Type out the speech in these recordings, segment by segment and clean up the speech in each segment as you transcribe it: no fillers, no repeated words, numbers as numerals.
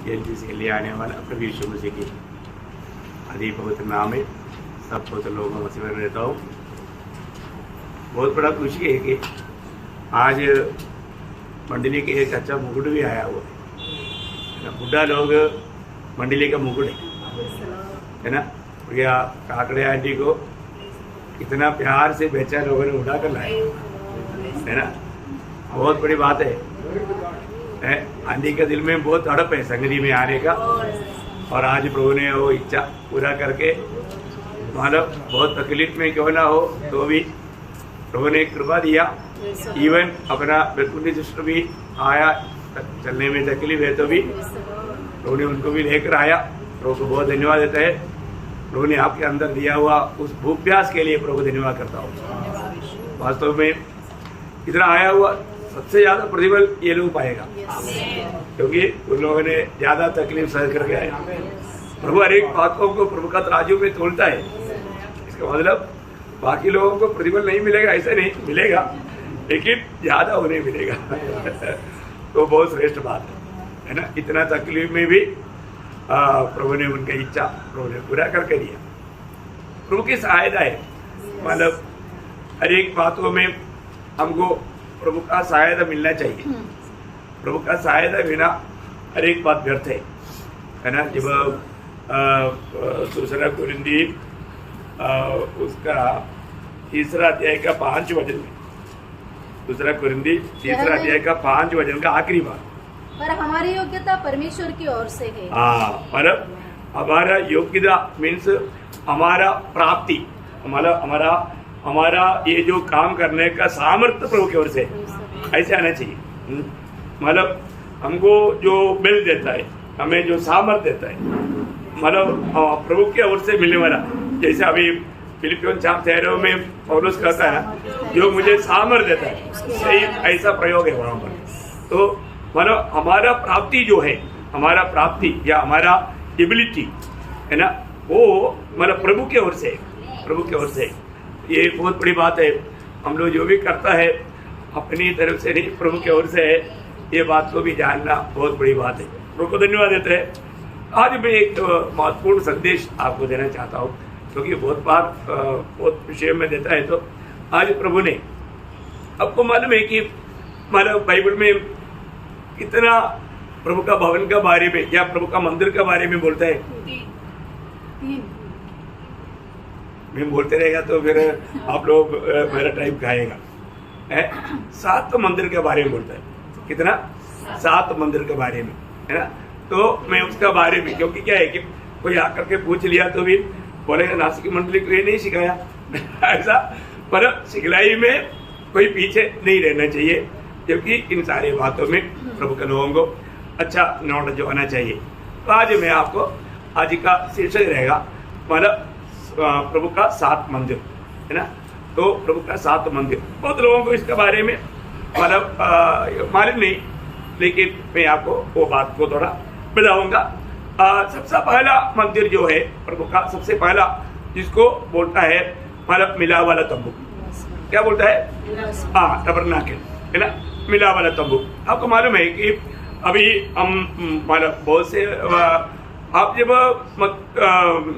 जल्दी से ले आने वाला प्रभु यीशु मसीह की अति पवित्र नाम में सब पवित्र लोगों में मैं रहता हूँ। बहुत बड़ा खुशी है कि आज मंडली के एक अच्छा मुकुट भी आया हुआ है ना। बुढ़ा लोग मंडली का मुकुट है ना। भैया काकड़े आंटी को इतना प्यार से बेचा लोगों ने उठा कर लाया है ना। बहुत बड़ी बात है। आंटी के दिल में बहुत तड़प है संगति में आने का, और आज प्रभु ने वो इच्छा पूरा करके मतलब बहुत तकलीफ में क्यों ना हो तो भी प्रभु ने कृपा दिया। इवन अपना बिल्कुल सिस्टर भी आया, चलने में तकलीफ है तो भी प्रभु ने उनको भी लेकर आया। प्रभु को बहुत धन्यवाद देता है। प्रभु ने आपके अंदर दिया हुआ उस भूख प्यास के लिए प्रभु को धन्यवाद करता हूँ। वास्तव में इतना आया हुआ सबसे ज्यादा प्रतिफल ये लोग पाएगा, क्योंकि उन लोगों ने ज्यादा तकलीफ सह करके आए। प्रभु हर एक बातों को प्रभु का तराजू में तोलता है। इसका मतलब बाकी लोगों को प्रतिफल नहीं मिलेगा ऐसा नहीं, मिलेगा लेकिन ज्यादा उन्हें मिलेगा। तो बहुत श्रेष्ठ बात है ना। इतना तकलीफ में भी प्रभु ने उनकी इच्छा प्रभु ने पूरा करके दिया। प्रभु की सहायता है, मतलब हर एक बातों में हमको प्रभु का सहायता मिलना चाहिए। प्रभु का सहायता बिना हर एक बात व्यर्थ है ना। जब दूसरा कुरिन्दी उसका तीसरा अध्याय का 5 वचन में, दूसरा कुरिन्दी तीसरा अध्याय का 5 वचन का आखिरी बात, पर हमारी योग्यता परमेश्वर की ओर से है। हाँ, पर हमारा योग्यता मीन्स हमारा प्राप्ति, हमारा ये जो काम करने का सामर्थ्य प्रभु की ओर से ऐसे आना चाहिए। मतलब हमको जो बल देता है, हमें जो सामर्थ्य देता है, मतलब प्रभु की ओर से मिलने वाला। जैसे अभी फिलिपियों 4:13 में पौलुस कहता है जो मुझे सामर्थ्य देता है, सही ऐसा प्रयोग है वहां पर। तो मतलब हमारा प्राप्ति जो है, हमारा प्राप्ति या हमारा एबिलिटी है ना, वो मतलब प्रभु की ओर से, प्रभु की ओर से। ये बहुत बड़ी बात है। हम लोग जो भी करता है अपनी तरफ से नहीं, प्रभु की ओर से है। ये बात को भी जानना बहुत बड़ी बात है। प्रभु को धन्यवाद देते हैं। आज मैं एक महत्वपूर्ण संदेश आपको देना चाहता हूँ, क्योंकि बहुत बार बहुत विषय में देता है। तो आज प्रभु ने, आपको मालूम है कि मतलब बाइबल में कितना प्रभु का भवन के बारे में या प्रभु का मंदिर के बारे में बोलता है। मैं बोलते रहेगा तो फिर आप लोग मेरा टाइम खाएगा। 7 मंदिर के बारे में बोलता है। कितना? 7 मंदिर के बारे में, है ना। तो मैं उसका बारे में, क्योंकि क्या है कि कोई आकर के पूछ लिया तो भी बोलेगा नासिक मंडली को ये नहीं सिखाया ऐसा। पर सिखलाई में कोई पीछे नहीं रहना चाहिए, क्योंकि इन सारी बातों में प्रभु के लोगों को अच्छा नॉलेज होना चाहिए। तो आज मैं आपको आज का शीर्षक रहेगा मतलब प्रभु का 7 मंदिर, है ना। तो प्रभु का 7 मंदिर, बहुत लोगों को इसके बारे में मतलब मालूम नहीं, लेकिन मैं आपको वो बात को थोड़ा बताऊंगा। सबसे पहला मंदिर जो है प्रभु का, सबसे पहला जिसको बोलता है मतलब मिला वाला तंबू। क्या बोलता है? हाँ, टबरनाकल, है ना, मिला वाला तंबू। आपको मालूम है कि अभी हम मतलब बहुत से आप जब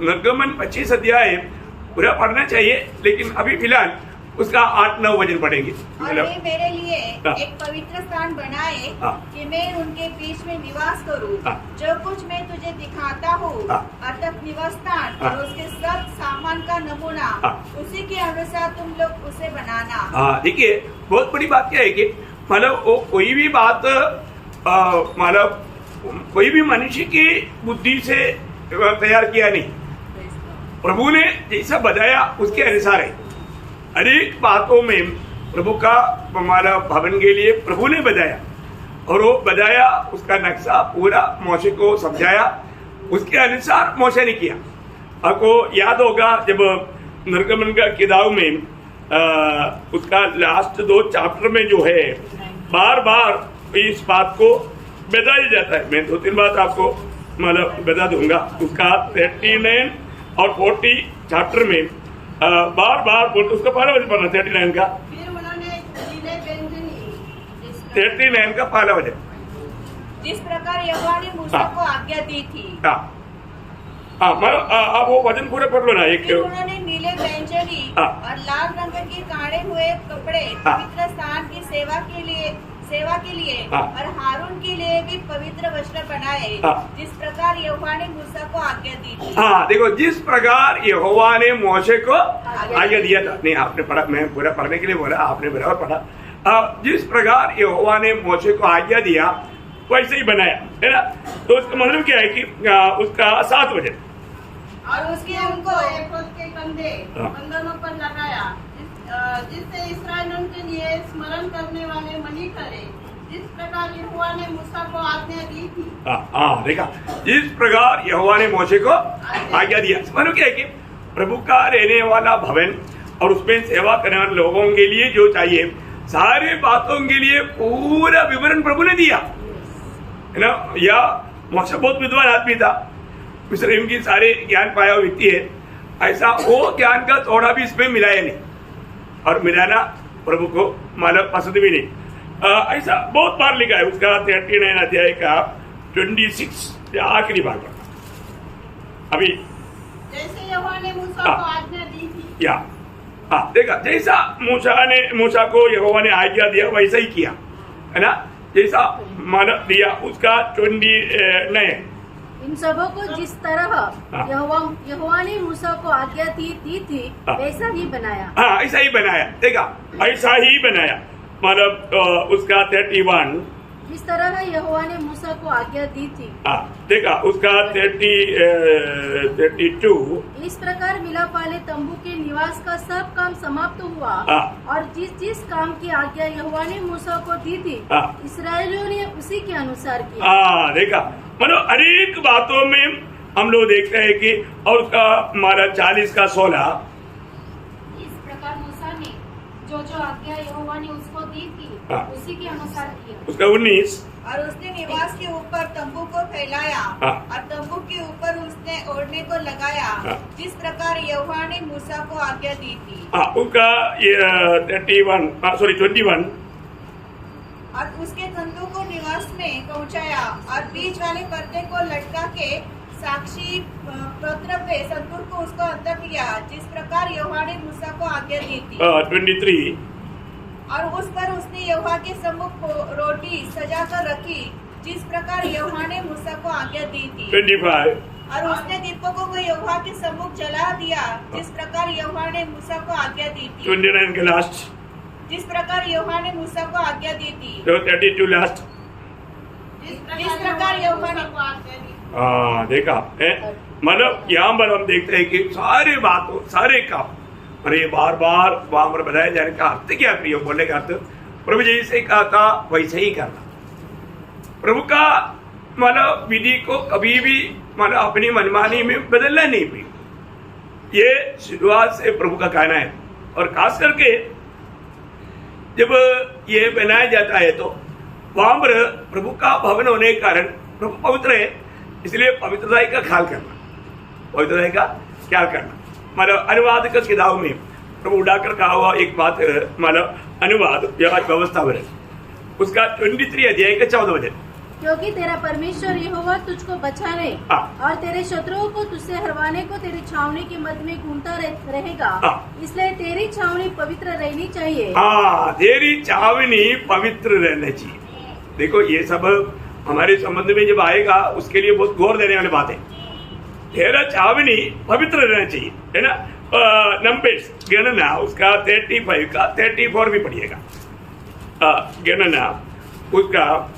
निर्गमन 25 अध्याय पूरा पढ़ना चाहिए, लेकिन अभी फिलहाल उसका 8-9 वचन पढ़ेंगे। और वे मेरे लिए एक पवित्र स्थान बनाए कि मैं उनके बीच में निवास करूं। जो कुछ मैं तुझे दिखाता हूँ अर्थात निवास स्थान और उसके सब सामान का नमूना, उसी के अनुसार तुम लोग उसे बनाना। देखिए बहुत बड़ी बात क्या है कि मतलब वो कोई भी बात मतलब कोई भी मनुष्य की बुद्धि से तैयार किया नहीं। प्रभु ने जैसा बताया उसके अनुसार है। हर एक बातों में प्रभु का हमारा भवन के लिए प्रभु ने बताया, और वो बताया उसका नक्शा पूरा मोशे को समझाया, उसके अनुसार मोशे ने किया। आपको याद होगा जब निर्गमन का किताब में उसका लास्ट 2 चैप्टर में जो है बार बार इस बात को बताया जाता है। मैं 2-3 बात आपको मतलब बता दूंगा। उसका 39 और 40 चैप्टर में बार बार बोलते, उसका पहला वचन पढ़ना 39 का। फिर उन्होंने 39 का पहला वचन। जिस प्रकार यहोवा ने मूसा को आज्ञा दी थी। आप वो वचन पूरे पढ़ लो ना एक। फिर उन्होंने नीले बैंजनी और लाल रंग के काढ़े हुए कपड़े पवित्र स्थान की सेवा के लिए और हारून के लिए भी पवित्र वस्त्र बनाए, जिस प्रकार यहोवा ने मूसा को आज्ञा दी थी। देखो, जिस प्रकार यहोवा ने मूसा को आज्ञा दिया था। नहीं, आपने पढ़ा, मैं पूरा पढ़ने के लिए बोला, आपने बराबर पढ़ा। जिस प्रकार यहोवा ने मूसा को आज्ञा दिया वैसे ही बनाया, है ना। तो उसका मतलब क्या है कि उसका 7 वचन और उसके उनको एपोद के कंधे बंधनों पर लगाया, जिससे इस्राएल उनके लिए स्मरण करने वाले मणि करे, जिस प्रकार यहोवा ने मूसा को आज्ञा दी थी। देखा, जिस प्रकार यहोवा ने मूसा को आज्ञा दिया। मतलब क्या है कि प्रभु का रहने वाला भवन और उसमें सेवा करने वाले लोगों के लिए जो चाहिए सारे बातों के लिए पूरा विवरण प्रभु ने दिया, है ना। या मूसा बहुत विद्वान आदमी था, मिस्र की सारे ज्ञान पाया हुआ व्यक्ति है। ऐसा वो ज्ञान का थोड़ा भी इसमें मिलाया नहीं, और मिलाना प्रभु को मालूम पसंद भी नहीं। ऐसा बहुत बार लिखा है। उसका 39 अध्याय का 26 आखिरी बार पढ़ा अभी। जैसे यहोवा ने मूसा को आज्ञा दी थी, देखा, जैसा मूसा को यहोवा ने आज्ञा दिया वैसा ही किया, है ना। जैसा मानव दिया उसका 29। इन सबों को जिस तरह यहोवा ने मूसा को आज्ञा दी थी वैसा ही बनाया। ऐसा ही बनाया। देखा, ऐसा ही बनाया। मतलब उसका 31 जिस तरह यहोवा ने मूसा को आज्ञा दी थी। देखा, उसका 32 इस प्रकार मिलाप वाले तंबू के निवास का सब काम समाप्त हुआ, और जिस काम की आज्ञा यहोवा ने मूसा को दी थी इस्राएलियों ने उसी के अनुसार किया। देखा, मतलब अनेक बातों में हम लोग देखते हैं कि, और उसका हमारा 40 का 16 इस प्रकार मूसा ने जो आज्ञा यहोवा ने उसको दी थी उसी के अनुसार किया। उसका 19 और उसने निवास के ऊपर तंबू को फैलाया और तंबू के ऊपर उसने ओढ़ने को लगाया, जिस प्रकार यहोवा ने मूसा को आज्ञा दी थी। उसका 21 और उसके तंबू को निवास में पहुंचाया और बीच वाले पर्दे को लटका के साक्षी पत्र पे संतूर को उसको अंदर किया, जिस प्रकार यहोवा ने मूसा को आज्ञा दी थी। 23 और उस पर उसने यहोवा के सम्मुख रोटी सजा कर रखी, जिस प्रकार यहोवा ने मूसा को आज्ञा दी थी। 25 और उसने दीपकों को यहोवा के सम्मुख जला दिया, जिस प्रकार यहोवा ने मूसा को आज्ञा दी थी। 29 के लास्ट, जिस प्रकार यहोवा ने मूसा को आज्ञा दी थी। 32 लास्ट, जिस प्रकार यहोवा ने आज्ञा दी। देखा है। मतलब यहाँ पर हम देखते हैं कि सारे बातों सारे काम, अरे बार बार वहां पर बताया जाने का अर्थ क्या प्रिय बोलने का अर्थ, प्रभु जैसे कहा था वैसे ही करना। प्रभु का मतलब विधि को कभी भी मतलब अपनी मनमानी में बदलना नहीं प्रिय। ये शुरुआत से प्रभु का कहना है, और खास करके जब ये बनाया जाता है तो वहां पर प्रभु का भवन होने के कारण प्रभु पवित्र है, इसलिए पवित्रता का ख्याल करना, पवित्रता का ख्याल करना। मतलब अनुवाद का किताब में प्रभु उड़ाकर कहा हुआ एक बात, मतलब अनुवाद व्यवस्था में उसका 23 अध्याय का 14 वचन, क्योंकि तेरा परमेश्वर यहोवा तुझको बचाने और तेरे शत्रुओं को तुझसे हरवाने को तेरी छावनी के मध्य में घूमता रहेगा, इसलिए तेरी छावनी पवित्र रहनी चाहिए। तेरी छावनी पवित्र रहनी चाहिए। देखो, ये सब हमारे संबंध में जब आएगा उसके लिए बहुत गौर देने वाली बात है। तेरा छावनी पवित्र रहना चाहिए, है ना। नंबर्स गणना उसका 35 का 34 भी पढ़िएगा। गणना उसका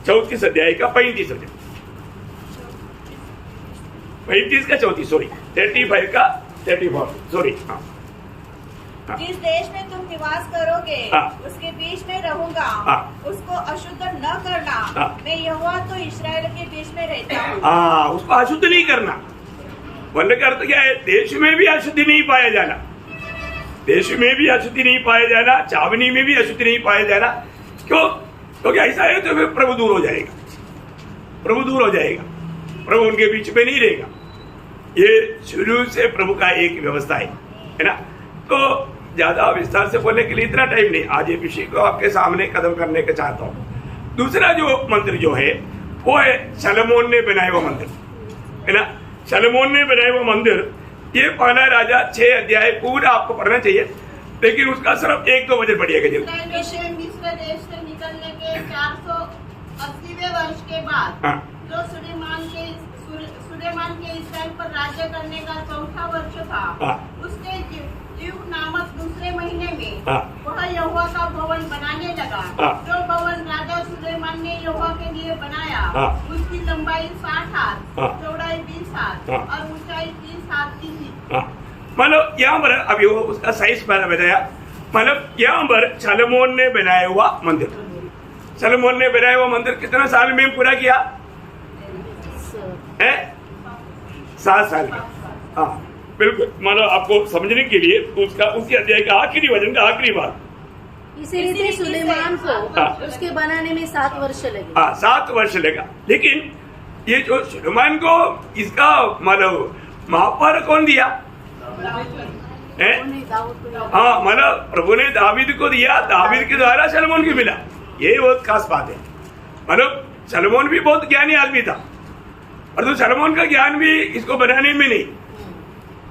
34 अध्याय का 35 अध्याय 35 का 34 सॉरी 35 का 34 सॉरी। जिस देश में तुम निवास करोगे उसके बीच में रहूंगा, उसको अशुद्ध न करना। मैं यहोवा तो इस्राएल के बीच में रहता हूँ। उसको अशुद्ध नहीं करना। बोलने का अर्थ क्या है? देश में भी अशुद्धि नहीं पाया जाना, देश में भी अशुद्धि नहीं पाया जाना, छावनी में भी अशुद्धि नहीं पाया जाना। क्यों? क्योंकि ऐसा है तो फिर प्रभु दूर हो जाएगा, प्रभु दूर हो जाएगा, प्रभु उनके बीच में नहीं रहेगा। ये शुरू से प्रभु का एक व्यवस्था है ना। तो ज्यादा विस्तार से बोलने के लिए इतना टाइम नहीं, आज ये विषय को आपके सामने कदम करने का चाहता हूँ। दूसरा जो मंत्र जो है वो है शलोमोन ने बनाया हुआ मंदिर, है ना। शलोमोन ने बनाया हुआ मंदिर, ये पहला राजा 6 अध्याय पूरा आपको पढ़ना चाहिए, लेकिन उसका सिर्फ 1-2 वजन पढ़िएगा जरूर। मिस्र देश से निकलने के 480वें वर्ष के बाद जो सुलेमान के इस्राएल पर राज्य करने का 4था वर्ष था, उसके जीव नामक दूसरे महीने में वह यहोवा का भवन बनाने लगा। जो भवन राजा सुलेमान ने यहोवा के लिए बनाया, उसकी लंबाई 60 हाथ, चौड़ाई 20 हाथ और ऊंचाई 30 हाथ की थी। मतलब यहाँ पर अभी वो उसका साइज मैंने बताया, मतलब यहाँ पर शलोमोन ने बनाया हुआ मंदिर, शलोमोन ने बनाया हुआ मंदिर कितना साल में पूरा किया है? 7 साल का। हाँ बिल्कुल, मतलब आपको समझने के लिए उसका उसी अध्याय का आखिरी वचन का आखिरी बात, इसी रीति सुलेमान को उसके बनाने में 7 वर्ष लगे। 7 वर्ष लगा। लेकिन ये जो सुलेमान को इसका मतलब महापर कौन दिया है? हाँ, मतलब प्रभु ने दावीद को दिया, दावीद के द्वारा शलोमोन को मिला। ये बहुत खास बात है। मतलब शलोमोन भी बहुत ज्ञानी आदमी था, और तो शलोमोन का ज्ञान भी इसको बनाने में नहीं,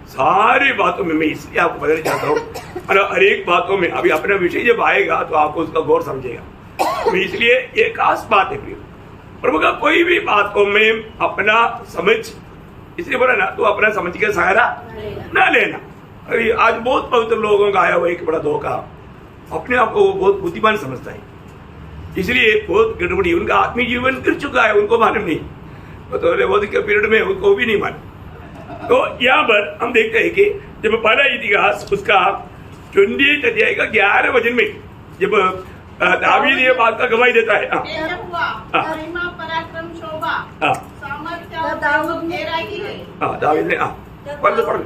सारी बातों में मैं इसलिए आपको बताना चाहता हूँ, मतलब हर एक बातों में अभी अपना विषय जब आएगा तो आपको उसका गौर समझेगा। तो इसलिए ये खास बात है प्रिय, प्रभु का कोई भी बात को मैं अपना समझ, इसलिए बोला ना, तो अपना समझ के सहारा ना लेना। अभी आज बहुत पवित्र लोगों का आया हुआ एक बड़ा धोखा, अपने आप को बहुत बुद्धिमान समझता है, इसलिए बहुत गड़बड़ी, उनका आत्मीय जीवन गिर चुका है, उनको मालूम नहीं, तो बहुत के पीरियड में उनको भी नहीं मालूम। तो यहाँ पर हम देखते हैं कि जब पहला इतिहास उसका 28 अध्याय का 11 वचन में जब दावीद ये बात का गवाही देता है, महिमा पराक्रम शोभा सामर्थ्य दावीद ने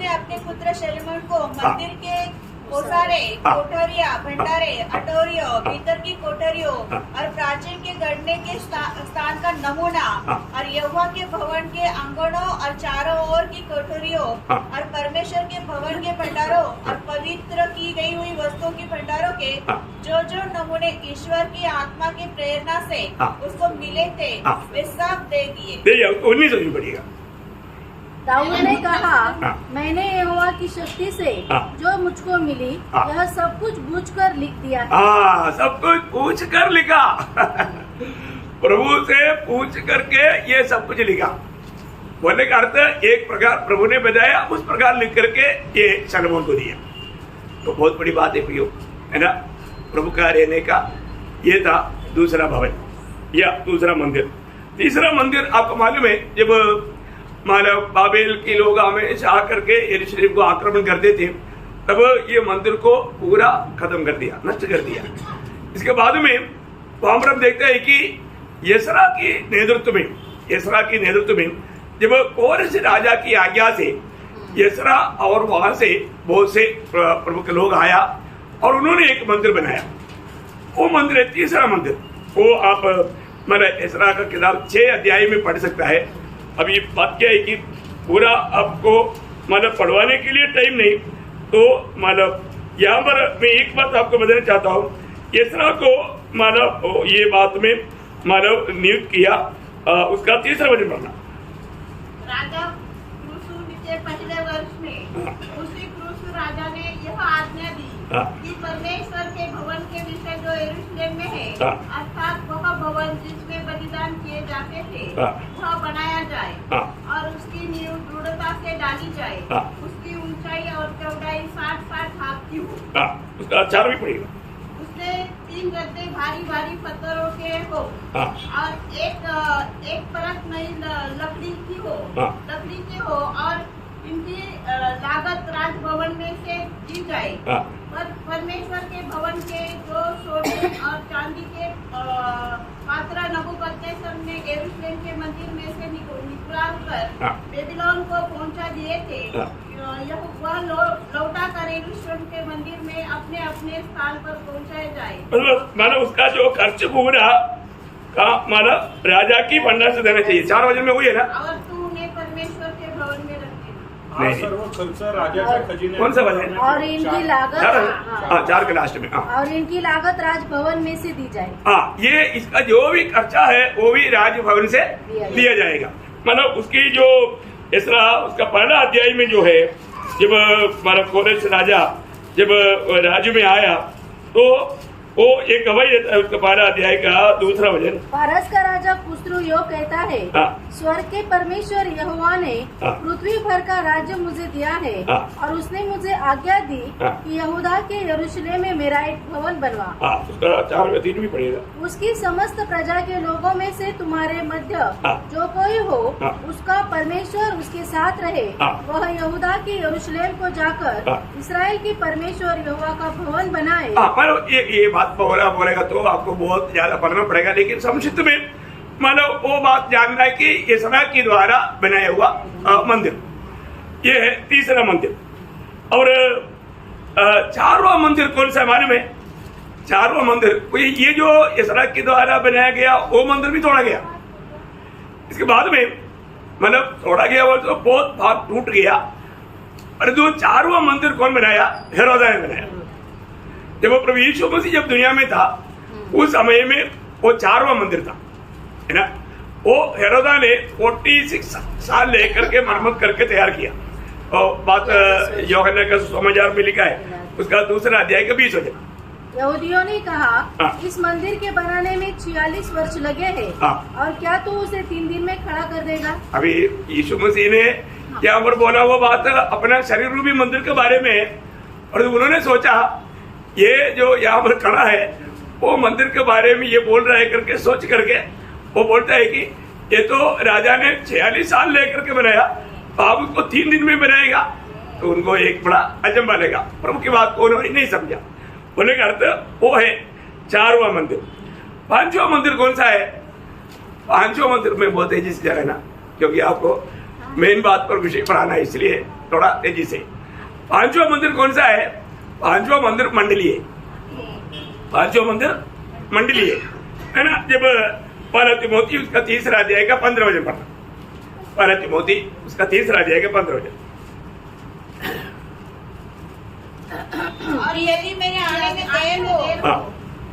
अपने पुत्र शलोमोन को मंदिर के ओसारे, कोठरिया, भंडारे, अटोरियों, भीतर की कोठरियों और प्राचीन के गढ़ने के स्थान का नमूना और यहोवा के भवन के आंगनों और चारों ओर की कोठरियों और परमेश्वर के भवन के भंडारों और पवित्र की गई हुई वस्तुओं के भंडारों के जो नमूने ईश्वर की आत्मा की प्रेरणा से उसको मिले थे, वे सब दे दिए। 19 पड़ेगा। दाऊद ने कहा, मैंने यहोवा की शक्ति से जो मुझको मिली यह सब कुछ पूछ कर लिख दिया है। सब कुछ पूछ कर लिखा प्रभु से पूछ करके ये सब कुछ लिखा। बोलने का अर्थ एक प्रकार प्रभु ने बताया, उस प्रकार लिख करके ये शलोमोन को दिया। तो बहुत बड़ी बात है प्रियो, है ना। प्रभु का रहने का ये था दूसरा भवन या दूसरा मंदिर। तीसरा मंदिर आपको मालूम है, जब मानव बाबेल के लोग हमेशा आकर के यरूशलेम को आक्रमण करते थे, तब ये मंदिर को पूरा खत्म कर दिया, नष्ट कर दिया। इसके बाद में वहां पर हम देखते हैं कि यशरा के नेतृत्व में जब कोरेश राजा की आज्ञा से यशरा और वहां से बहुत से प्रमुख लोग आया और उन्होंने एक मंदिर बनाया। वो मंदिर है तीसरा मंदिर। वो आप मतलब यशरा का किताब 6 अध्याय में पढ़ सकता है। अभी बात क्या है कि पूरा आपको मतलब पढ़वाने के लिए टाइम नहीं, तो मतलब यहाँ पर मैं एक बात आपको बताना चाहता हूँ। यशरा को मतलब ये बात में मतलब नियुक्त किया, उसका तीसरा वचन पढ़ना। राजा क्रूसु के पहले वर्ष में उसी क्रूसु राजा ने यह आज्ञा दी कि परमेश्वर के भवन के विषय जो यरूशलेम में है, अर्थात वह भवन जिसमें बलिदान किए जाते थे, वह बनाया जाए और उसकी नींव दृढ़ता से डाली जाए। उसकी ऊंचाई और चौड़ाई 60 हाथ की हो। उसका 4 भी पड़ेगा। उसने 3 गद्दे भारी भारी पत्थरों के हो और एक परत नई लकड़ी की हो और इनकी लागत राजभवन में से दी जाए। पर परमेश्वर के भवन के जो सोने और चांदी के पात्र नबूकदनेस्सर ने यरूशलेम के मंदिर में से निकाल कर बेबीलोन को पहुंचा दिए थे, वह लौटा कर यरूशलेम के मंदिर में अपने अपने स्थान पर पहुंचाए जाए। मतलब उसका जो खर्च पूरा का मतलब राजा की भंडार से देना चाहिए। 4 वचन में हुई है ना। और तू उन्हें परमेश्वर के भवन में रख दे। नहीं सर्व खर्च राजाच्या खजिने कौन सा वजन? और इनकी लागत 4 के लास्ट में। हाँ और इनकी लागत राजभवन में से दी जाए। हाँ, ये इसका जो भी खर्चा है वो भी राजभवन से लिया जाएगा। मतलब उसकी जो इसरा उसका पहला अध्याय में जो है, जब हमारा कोरेश राजा जब राज्य में आया तो वो एक गवाही देता है, उसका 12 अध्याय का दूसरा वचन। पारस का राजा कुस्रू यो कहता है, हाँ। स्वर्ग के परमेश्वर यहोवा ने हाँ। पृथ्वी भर का राज्य मुझे दिया है, हाँ। और उसने मुझे आज्ञा दी हाँ। कि यहूदा के यरूशलेम में मेरा एक भवन बनवा। हाँ, उसका 4 में 3 भी पड़ेगा। उसकी समस्त प्रजा के लोगों में से तुम्हारे मध्य हाँ। जो कोई हो, हाँ। उसका परमेश्वर उसके साथ रहे। हाँ। वह यहूदा के यरूशलेम को जाकर हाँ। इसराइल की परमेश्वर यहोवा का भवन बनाए। हाँ, मतलब ये बात बोलेगा तो आपको बहुत ज्यादा पढ़ना पड़ेगा, लेकिन संक्षिप्त में मतलब वो बात जानना है कि ये समय के द्वारा बनाया हुआ मंदिर, ये है तीसरा मंदिर। और 4वां मंदिर कौन सा मालूम है? 4वां मंदिर ये जो इसरा के द्वारा बनाया गया वो मंदिर भी तोड़ा गया। इसके बाद में मतलब तोड़ा गया वो तो बहुत भाग टूट गया। और जो 4वां मंदिर कौन बनाया? हेरोदा ने बनाया। जब वो प्रभु यीशु मसीह जब दुनिया में था उस समय में वो 4वां मंदिर था, है ना। वो हेरोदा ने 46 साल लेकर के मरम्मत करके तैयार किया। और बात यूहन्ना का सुसमाचार में लिखा है, उसका दूसरा अध्याय का 20 वचन। यहूदियों ने कहा, हाँ। इस मंदिर के बनाने में 46 वर्ष लगे हैं, हाँ। और क्या तू उसे 3 दिन में खड़ा कर देगा? अभी यीशु मसीह ने यहाँ पर बोला वो बात अपना शरीर रूपी मंदिर के बारे में, और उन्होंने सोचा ये जो यहाँ पर खड़ा है वो मंदिर के बारे में ये बोल रहा है करके सोच करके वो बोलता है कि ये तो राजा ने 46 साल लेकर के बनाया, तो आप उसको 3 दिन में बनाएगा। तो उनको एक बड़ा अचंभा लगा, प्रभु की बात को उन्होंने नहीं समझा। बोले का अर्थ वो है 4वां मंदिर। 5वां मंदिर कौन सा है? 5वां मंदिर में बहुत तेजी से जाए ना, क्योंकि आपको मेन बात पर विषय पढ़ाना है, इसलिए थोड़ा तेजी से। 5वां मंदिर कौन सा है? 5वां मंदिर मंडली है। 5वां मंदिर मंडली है ना। जब पहला तिमोथी उसका 3रा अध्याय का 15 वचन पढ़ना। पहला तिमोथी उसका 3रा अध्याय का 15 वचन। और यदि मेरे आने में देर हो हाँ।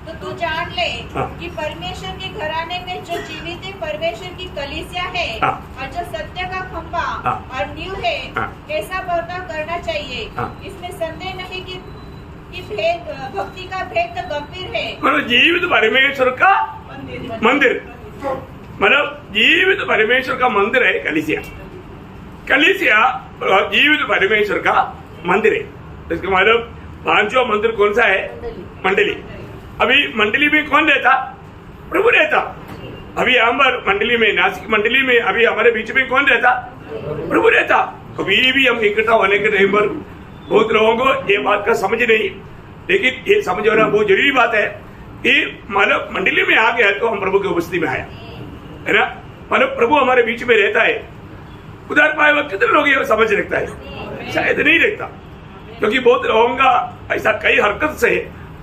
तो तू जान ले हाँ। कि परमेश्वर के घराने में जो जीवित परमेश्वर की कलीसिया है, हाँ। और जो सत्य का खंभा हाँ। और नींव है, हाँ। कैसा बर्ताव करना चाहिए। हाँ। इसमें संदेह नहीं कि भेद भक्ति का भेद तो गंभीर है। मतलब जीवित परमेश्वर का मंदिर, मतलब जीवित परमेश्वर का मंदिर है कलीसिया। कलीसिया जीवित परमेश्वर का मंदिर है। इसका मतलब 5वां मंदिर कौन सा है? मंडली। अभी मंडली में कौन रहता? प्रभु रहता। अभी यहाँ पर मंडली में, नासिक मंडली में अभी हमारे बीच में कौन रहता? प्रभु रहता। अभी भी हम इकट्ठा होने के टाइम पर बहुत लोगों को ये बात का समझ नहीं, लेकिन ये समझ होना बहुत जरूरी बात है कि मतलब मंडली में आ गया तो हम प्रभु की उपस्थिति में आया, है ना। मतलब प्रभु हमारे बीच में रहता है। उधर पाए वक्त कितने लोग ये समझ रखता है? शायद नहीं रखता, क्योंकि बहुत लोगों का ऐसा कई हरकत से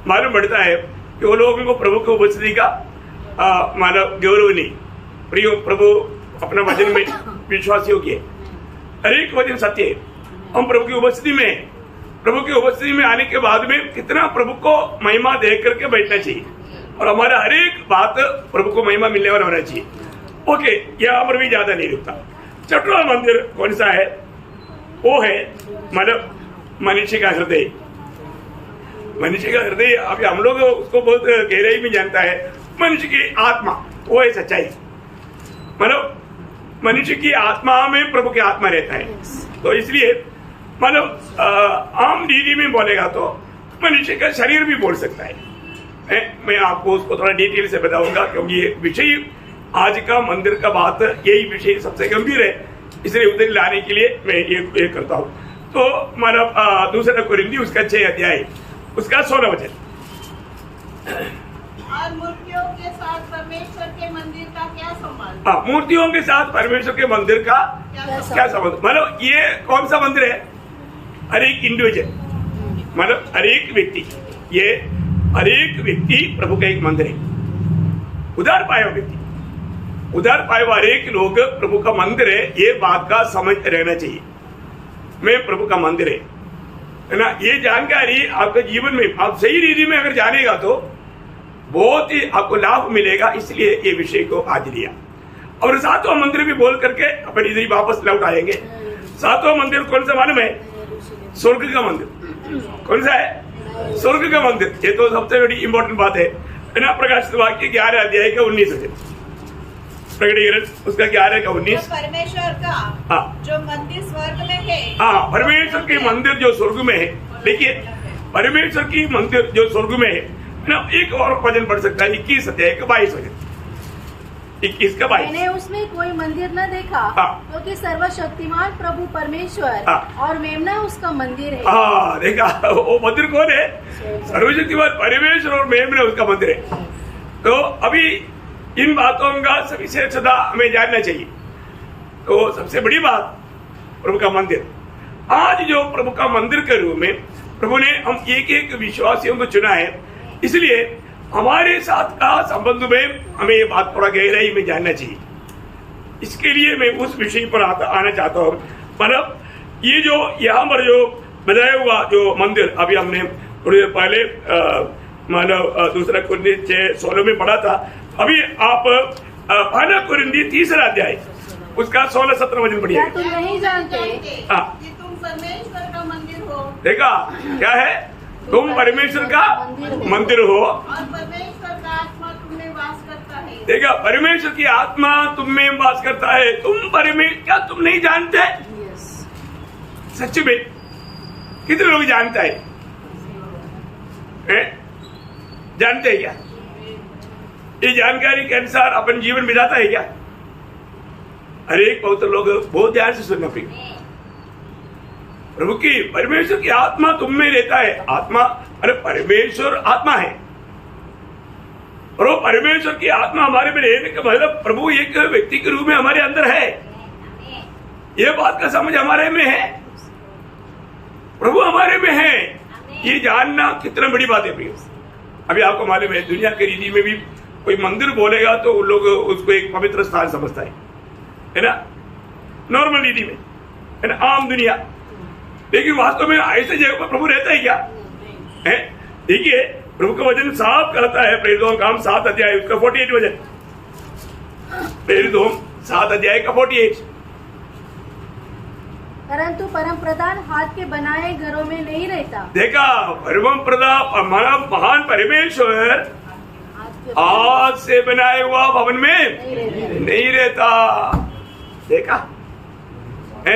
मालूम पड़ता है कि वो लोगों को प्रभु की उपस्थिति का मानव गौरव नहीं। प्रिय प्रभु अपना वचन में विश्वासियों की हर एक वचन सत्य है। हम प्रभु की उपस्थिति में, प्रभु की उपस्थिति में आने के बाद में कितना प्रभु को महिमा देख करके बैठना चाहिए, और हमारा हर एक बात प्रभु को महिमा मिलने वाला होना चाहिए। ओके, यहाँ पर भी ज्यादा नहीं रुकता। 6वां मंदिर कौन सा है? वो है मतलब मनुष्य का हृदय। मनुष्य का हृदय अभी हम लोग उसको बहुत गहराई में जानता है। मनुष्य की आत्मा वो है सच्चाई। मतलब मनुष्य की आत्मा में प्रभु की आत्मा रहता है। तो इसलिए मतलब आम रीति में बोलेगा तो मनुष्य का शरीर भी बोल सकता है। मैं आपको उसको थोड़ा डिटेल से बताऊंगा, क्योंकि ये विषय आज का मंदिर का बात, यही विषय सबसे गंभीर है, इसलिए उधर लाने के लिए मैं ये करता हूँ। तो मतलब 2 कोरिन्थी उसका 6 अध्याय उसका 16 वचन। और मूर्तियों के साथ परमेश्वर के मंदिर का क्या संबंध? हाँ, मूर्तियों के साथ परमेश्वर के मंदिर का क्या संबंध? मतलब ये कौन सा मंदिर है? हर एक इंडिविजुअल, मतलब हर एक व्यक्ति, ये हर एक व्यक्ति प्रभु का एक मंदिर है। उधार पाया व्यक्ति, उधार पाए हर एक लोग प्रभु का मंदिर है, ये बात का समझ रहना चाहिए। में प्रभु का मंदिर है ना। ये जानकारी आपके जीवन में आप सही रीति में अगर जानेगा तो बहुत ही आपको लाभ मिलेगा, इसलिए ये विषय को आज लिया। और सातवां मंदिर भी बोल करके अपन इधर ही वापस लौट आएंगे। सातवां मंदिर कौन सा मालूम है? स्वर्ग का मंदिर। कौन सा है? स्वर्ग का मंदिर। ये तो सबसे बड़ी इंपॉर्टेंट बात है ना। प्रकाशित वाक्य 11 अध्याय का 19 है, प्रकटीकरण उसका 11 का 19। परमेश्वर का जो मंदिर स्वर्ग में है, हाँ, परमेश्वर की मंदिर जो स्वर्ग में है। देखिए, परमेश्वर की मंदिर जो स्वर्ग में है ना। एक और वचन पढ़ सकता है 21 अध्याय का 22 वचन, 21 का 22। मैंने उसमें कोई मंदिर न देखा, क्योंकि सर्वशक्तिमान प्रभु परमेश्वर और मेमना उसका मंदिर है। हाँ, देखा, वो मंदिर कौन है? सर्वशक्तिमान परमेश्वर और मेमना उसका मंदिर है। तो अभी इन बातों का सविशेषता हमें जानना चाहिए। तो सबसे बड़ी बात प्रभु का मंदिर। आज जो प्रभु का मंदिर के रूप में प्रभु ने हम एक एक विश्वासियों को चुना है, इसलिए हमारे साथ का संबंध में हमें ये बात थोड़ा गहराई में जानना चाहिए। इसके लिए मैं उस विषय पर आना चाहता हूँ। मतलब ये जो यहाँ पर जो बनाया हुआ जो मंदिर, अभी हमने थोड़ी देर पहले मतलब दूसरा कुरिन्थी 6:16 में पढ़ा था। अभी आप पहला कुरिन्थी 3 अध्याय उसका 16-17 वचन पढ़िए। तुम नहीं जानते कि तुम परमेश्वर का मंदिर हो। देखा क्या है? तुम परमेश्वर का मंदिर हो और परमेश्वर का आत्मा तुम में वास करता है। देखा, परमेश्वर की आत्मा तुम में वास करता है। तुम परमेश्वर क्या तुम नहीं जानते? सच में कितने लोग जानता है? जानते हैं क्या? ये जानकारी के अनुसार अपन जीवन बिताता है क्या? हर एक पवित्र लोग बहुत ध्यान से सुनना पड़ेगा। प्रभु की परमेश्वर की आत्मा तुम में रहता है। आत्मा, अरे परमेश्वर आत्मा है और वो परमेश्वर की आत्मा हमारे में रहने का मतलब प्रभु एक व्यक्ति के रूप में हमारे अंदर है। ये बात का समझ हमारे में है, प्रभु हमारे में है। ये जानना कितना बड़ी बात है प्रिय। अभी आपको मालूम है दुनिया की रीति में भी कोई मंदिर बोलेगा तो उन लोग उसको एक पवित्र स्थान समझता है ना, नॉर्मल रीति में, है ना, आम दुनिया। लेकिन वास्तव में ऐसे जगह पर प्रभु रहता है क्या? है? देखिए, प्रभु का वचन साफ कहता है, प्रेरितों का काम 7 अध्याय उसका 48 वचन, प्रेरितों 7 अध्याय का 48। परंतु परम प्रधान हाथ के बनाए घरों में नहीं रहता। देखा, परम प्रधान हमारा महान परमेश्वर हाथ से बनाए हुआ भवन में नहीं रहता। देखा है?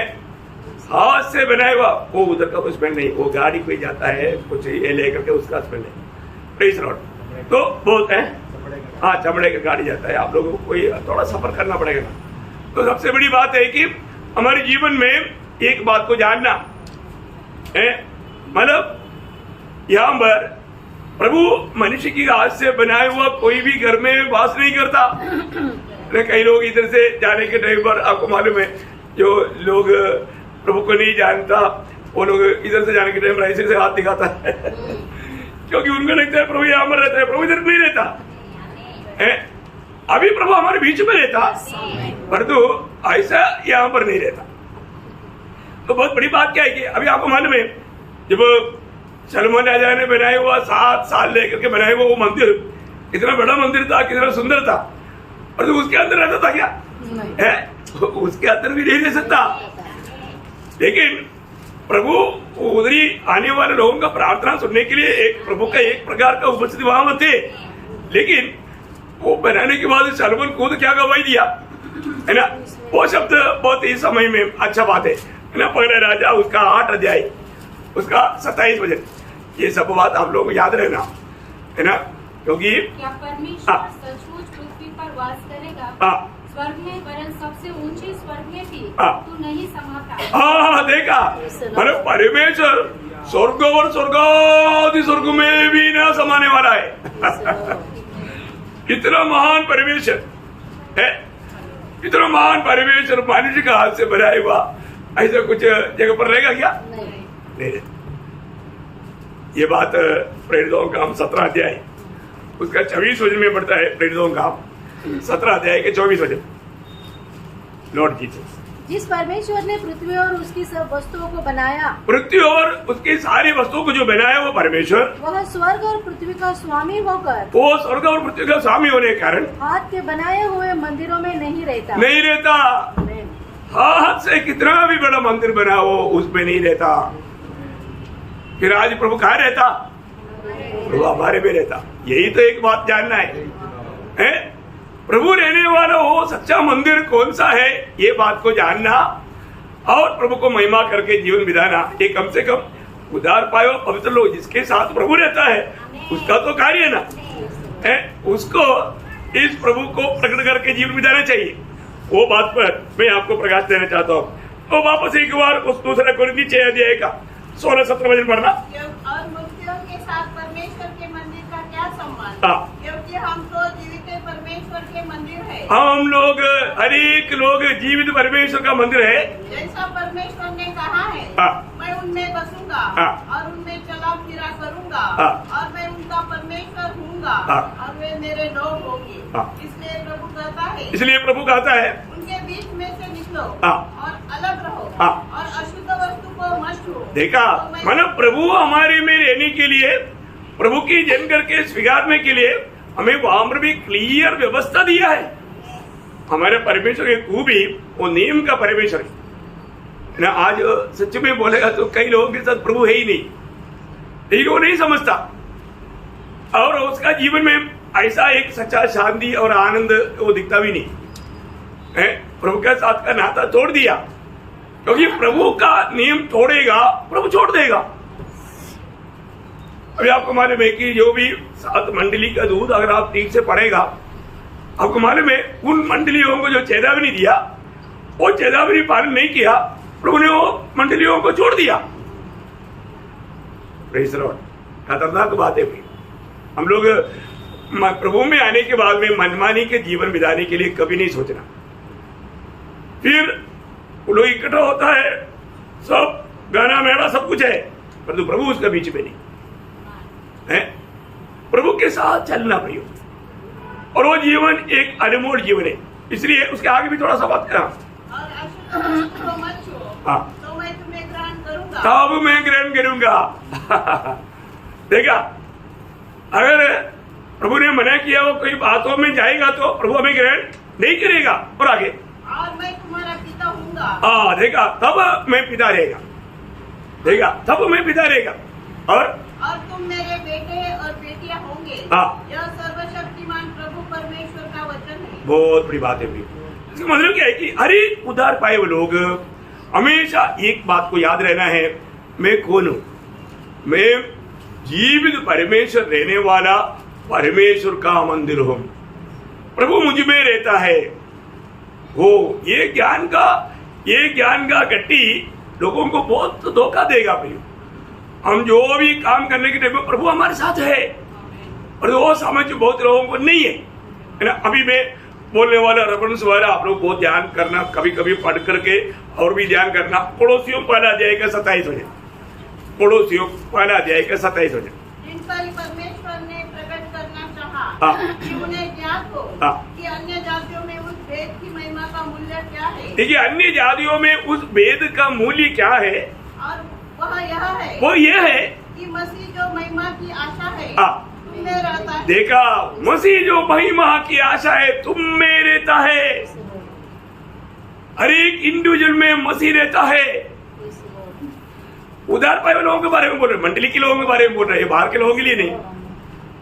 हाथ से बनाया हुआ वो उधर का स्पेंड नहीं, वो गाड़ी कोई जाता है कुछ ये लेकर के उसका स्पेंड नहीं। प्लीज लॉर्ड, तो बहुत है। हाँ, चमड़े की गाड़ी जाता है, आप लोगों को कोई थोड़ा सफर करना पड़ेगा। तो सबसे बड़ी बात है कि हमारे जीवन में एक बात को जानना है, मतलब यहाँ पर प्रभु मनुष्य की हाथ से बनाया हुआ कोई भी घर में वास नहीं करता। कई लोग इधर से जाने के टाइम पर आपको मालूम है, जो लोग प्रभु को नहीं जानता वो लोग इधर से जाने के टाइम ऐसे से हाथ दिखाता है क्योंकि उनको लगता है प्रभु यहाँ पर रहता है। प्रभु इधर नहीं रहता है। अभी प्रभु हमारे बीच में रहता, परंतु ऐसा यहाँ पर नहीं रहता। तो बहुत बड़ी बात क्या है कि अभी आपको मालूम है, जब सलमान राजा ने बनाया हुआ 7 साल लेकर के बनाया हुआ वो मंदिर, कितना बड़ा मंदिर था, कितना सुंदर था, और तो उसके अंदर रहता था क्या? है? उसके अंदर भी नहीं रह सकता। लेकिन प्रभु उधर आने वाले लोगों का प्रार्थना सुनने के लिए एक प्रभु का एक प्रकार का उपस्थिति वहां थे। लेकिन वो बनाने के बाद सलमान को तो क्या गवाही दिया, है ना? वो शब्द बहुत ही समय में अच्छा बात है ना। पहले राजा उसका 8 अध्याय उसका 27 वचन, ये सब बात आप लोगों को याद रहना, है ना, क्योंकि क्या परमेश्वर सचमुच पृथ्वी पर वास करेगा? स्वर्ग में, वरन सबसे ऊंचे स्वर्ग में भी तू नहीं समाता। हाँ, देखा, अरे परमेश्वर स्वर्ग और स्वर्गादि स्वर्ग में भी ना समाने वाला है। कितना महान परमेश्वर है, कितना महान परमेश्वर मनुष्य का हाथ से बनाया हुआ ऐसा कुछ जगह पर रहेगा क्या? नहीं। ये बात प्रेरितों का 17 अध्याय उसका 24 वचन में पढ़ता है। प्रेरितों का 17 अध्याय के 24 वचन, लॉर्ड जीसस जिस परमेश्वर ने पृथ्वी और उसकी सब वस्तुओं को बनाया, पृथ्वी और उसकी सारी वस्तुओं को जो बनाया वो परमेश्वर, वह स्वर्ग और पृथ्वी का स्वामी होकर वो स्वर्ग और पृथ्वी का स्वामी होने के कारण हाथ के बनाए हुए मंदिरों में नहीं रहता। नहीं रहता। आमीन। हाथ से कितना भी बड़ा मंदिर बना हो उसमें नहीं रहता। फिर आज प्रभु कहाँ रहता? प्रभु हमारे में रहता। यही तो एक बात जानना है? प्रभु रहने वाला वो सच्चा मंदिर कौन सा है, ये बात को जानना और प्रभु को महिमा करके जीवन बिताना, ये कम से कम उद्धार पाए पवित्र लोग जिसके साथ प्रभु रहता है उसका तो कार्य है ना, उसको इस प्रभु को प्रकट करके जीवन बिताना चाहिए। वो बात पर मैं आपको प्रकाश देना चाहता हूँ। तो वापस एक बार उस दूसरे कोरिन्थी 6 अध्याय का 16-17 वचन पढ़ना। और मूर्तियों के साथ परमेश्वर के मंदिर का क्या संबंध? क्योंकि हम तो जीवित परमेश्वर के मंदिर है। हम लोग हर एक लोग जीवित परमेश्वर का मंदिर है। जैसा परमेश्वर ने कहा है, मैं उनमें बसूंगा और उनमें चला फिरा करूंगा और मैं उनका परमेश्वर हूँगा और वे मेरे लोग होंगे। इसलिए प्रभु कहता है उनके बीच में से निकलो और अलग रहो और अशुद्ध वस्तु को मत छुओ। देखा, मतलब प्रभु हमारे में रहने के लिए, प्रभु की जन करके स्वीकारने के लिए हमें वहां पर भी क्लियर व्यवस्था दिया है। हमारे परमेश्वर की खूबी वो नियम का परमेश्वर है ना। आज सच में बोलेगा तो कई लोगों के साथ प्रभु है ही नहीं, ठीक, वो नहीं समझता और उसका जीवन में ऐसा एक सच्चा शांति और आनंद वो दिखता भी नहीं है। प्रभु के साथ का नाता तोड़ दिया, क्योंकि प्रभु का नियम तोड़ेगा प्रभु छोड़ देगा। अभी आपको मालूम है कि जो भी 7 मंडली का दूध अगर आप ठीक से पढ़ेगा, आपको मालूम है उन मंडलियों को जो चेतावनी दिया वो चेतावनी पालन नहीं किया, प्रभु ने वो मंडलियों को छोड़ दिया। खतरनाक बात है भाई। हम लोग प्रभु में आने के बाद में मनमानी के जीवन बिताने के लिए कभी नहीं सोचना। फिर लोग इकट्ठा होता है, सब गाना मेरा सब कुछ है, परंतु प्रभु उसका बीच में नहीं है। प्रभु के साथ चलना भाई, और वो जीवन एक अनमोल जीवन है। इसलिए उसके आगे भी थोड़ा सा बात करा, हाँ, तो मैं तुम्हें ग्रहण करूंगा, तब मैं ग्रहण करूंगा। देखा, अगर प्रभु ने मना किया वो कोई बातों में जाएगा तो प्रभु हमें ग्रहण नहीं करेगा। और आगे, और मैं तुम्हारा पिता हूँगा। हाँ, देखा, तब मैं पिता रहेगा, देखा, तब मैं पिता रहेगा और तुम मेरे बेटे और बेटियां होंगे। हाँ, यह सर्वशक्तिमान प्रभु परमेश्वर का वचन है। बहुत बड़ी बात है भाई। इसका मतलब क्या है कि हर एक उद्धार पाए हुए लोग हमेशा एक बात को याद रहना है, मैं कौन हूं? मैं जीवित परमेश्वर रहने वाला परमेश्वर का मंदिर हूं। प्रभु मुझ में रहता है। वो ये ज्ञान का गट्टी लोगों को बहुत धोखा देगा भाई। हम जो भी काम करने के टाइम में प्रभु हमारे साथ है, और वो समझ बहुत लोगों को नहीं है ना। अभी मैं बोलने वाला रेफरेंस वाला आप लोग बहुत ध्यान करना, कभी कभी पढ़ करके और भी ध्यान करना। पड़ोसियों पहला अध्याय का 27 वचन, पड़ोसियों पहला अध्याय का 27 वचन। जिन पर परमेश्वर ने प्रकट करना चाहा कि उन्हें ज्ञात हो कि अन्य जातियों में उस भेद की महिमा का मूल्य क्या है। देखिए, अन्य जातियों में उस भेद का मूल्य क्या है, और वह यह है, वो ये है कि मसीह जो महिमा की आशा है तुम में रहता है। देखा, मसीह जो महिमा की आशा है तुम में रहता है। हर एक इंडिविजुअल में मसीह रहता है। उधार पाए लोगों के बारे में बोल रहे, मंडली के लोगों के बारे में बोल रहे, बाहर के लोगों के लिए नहीं।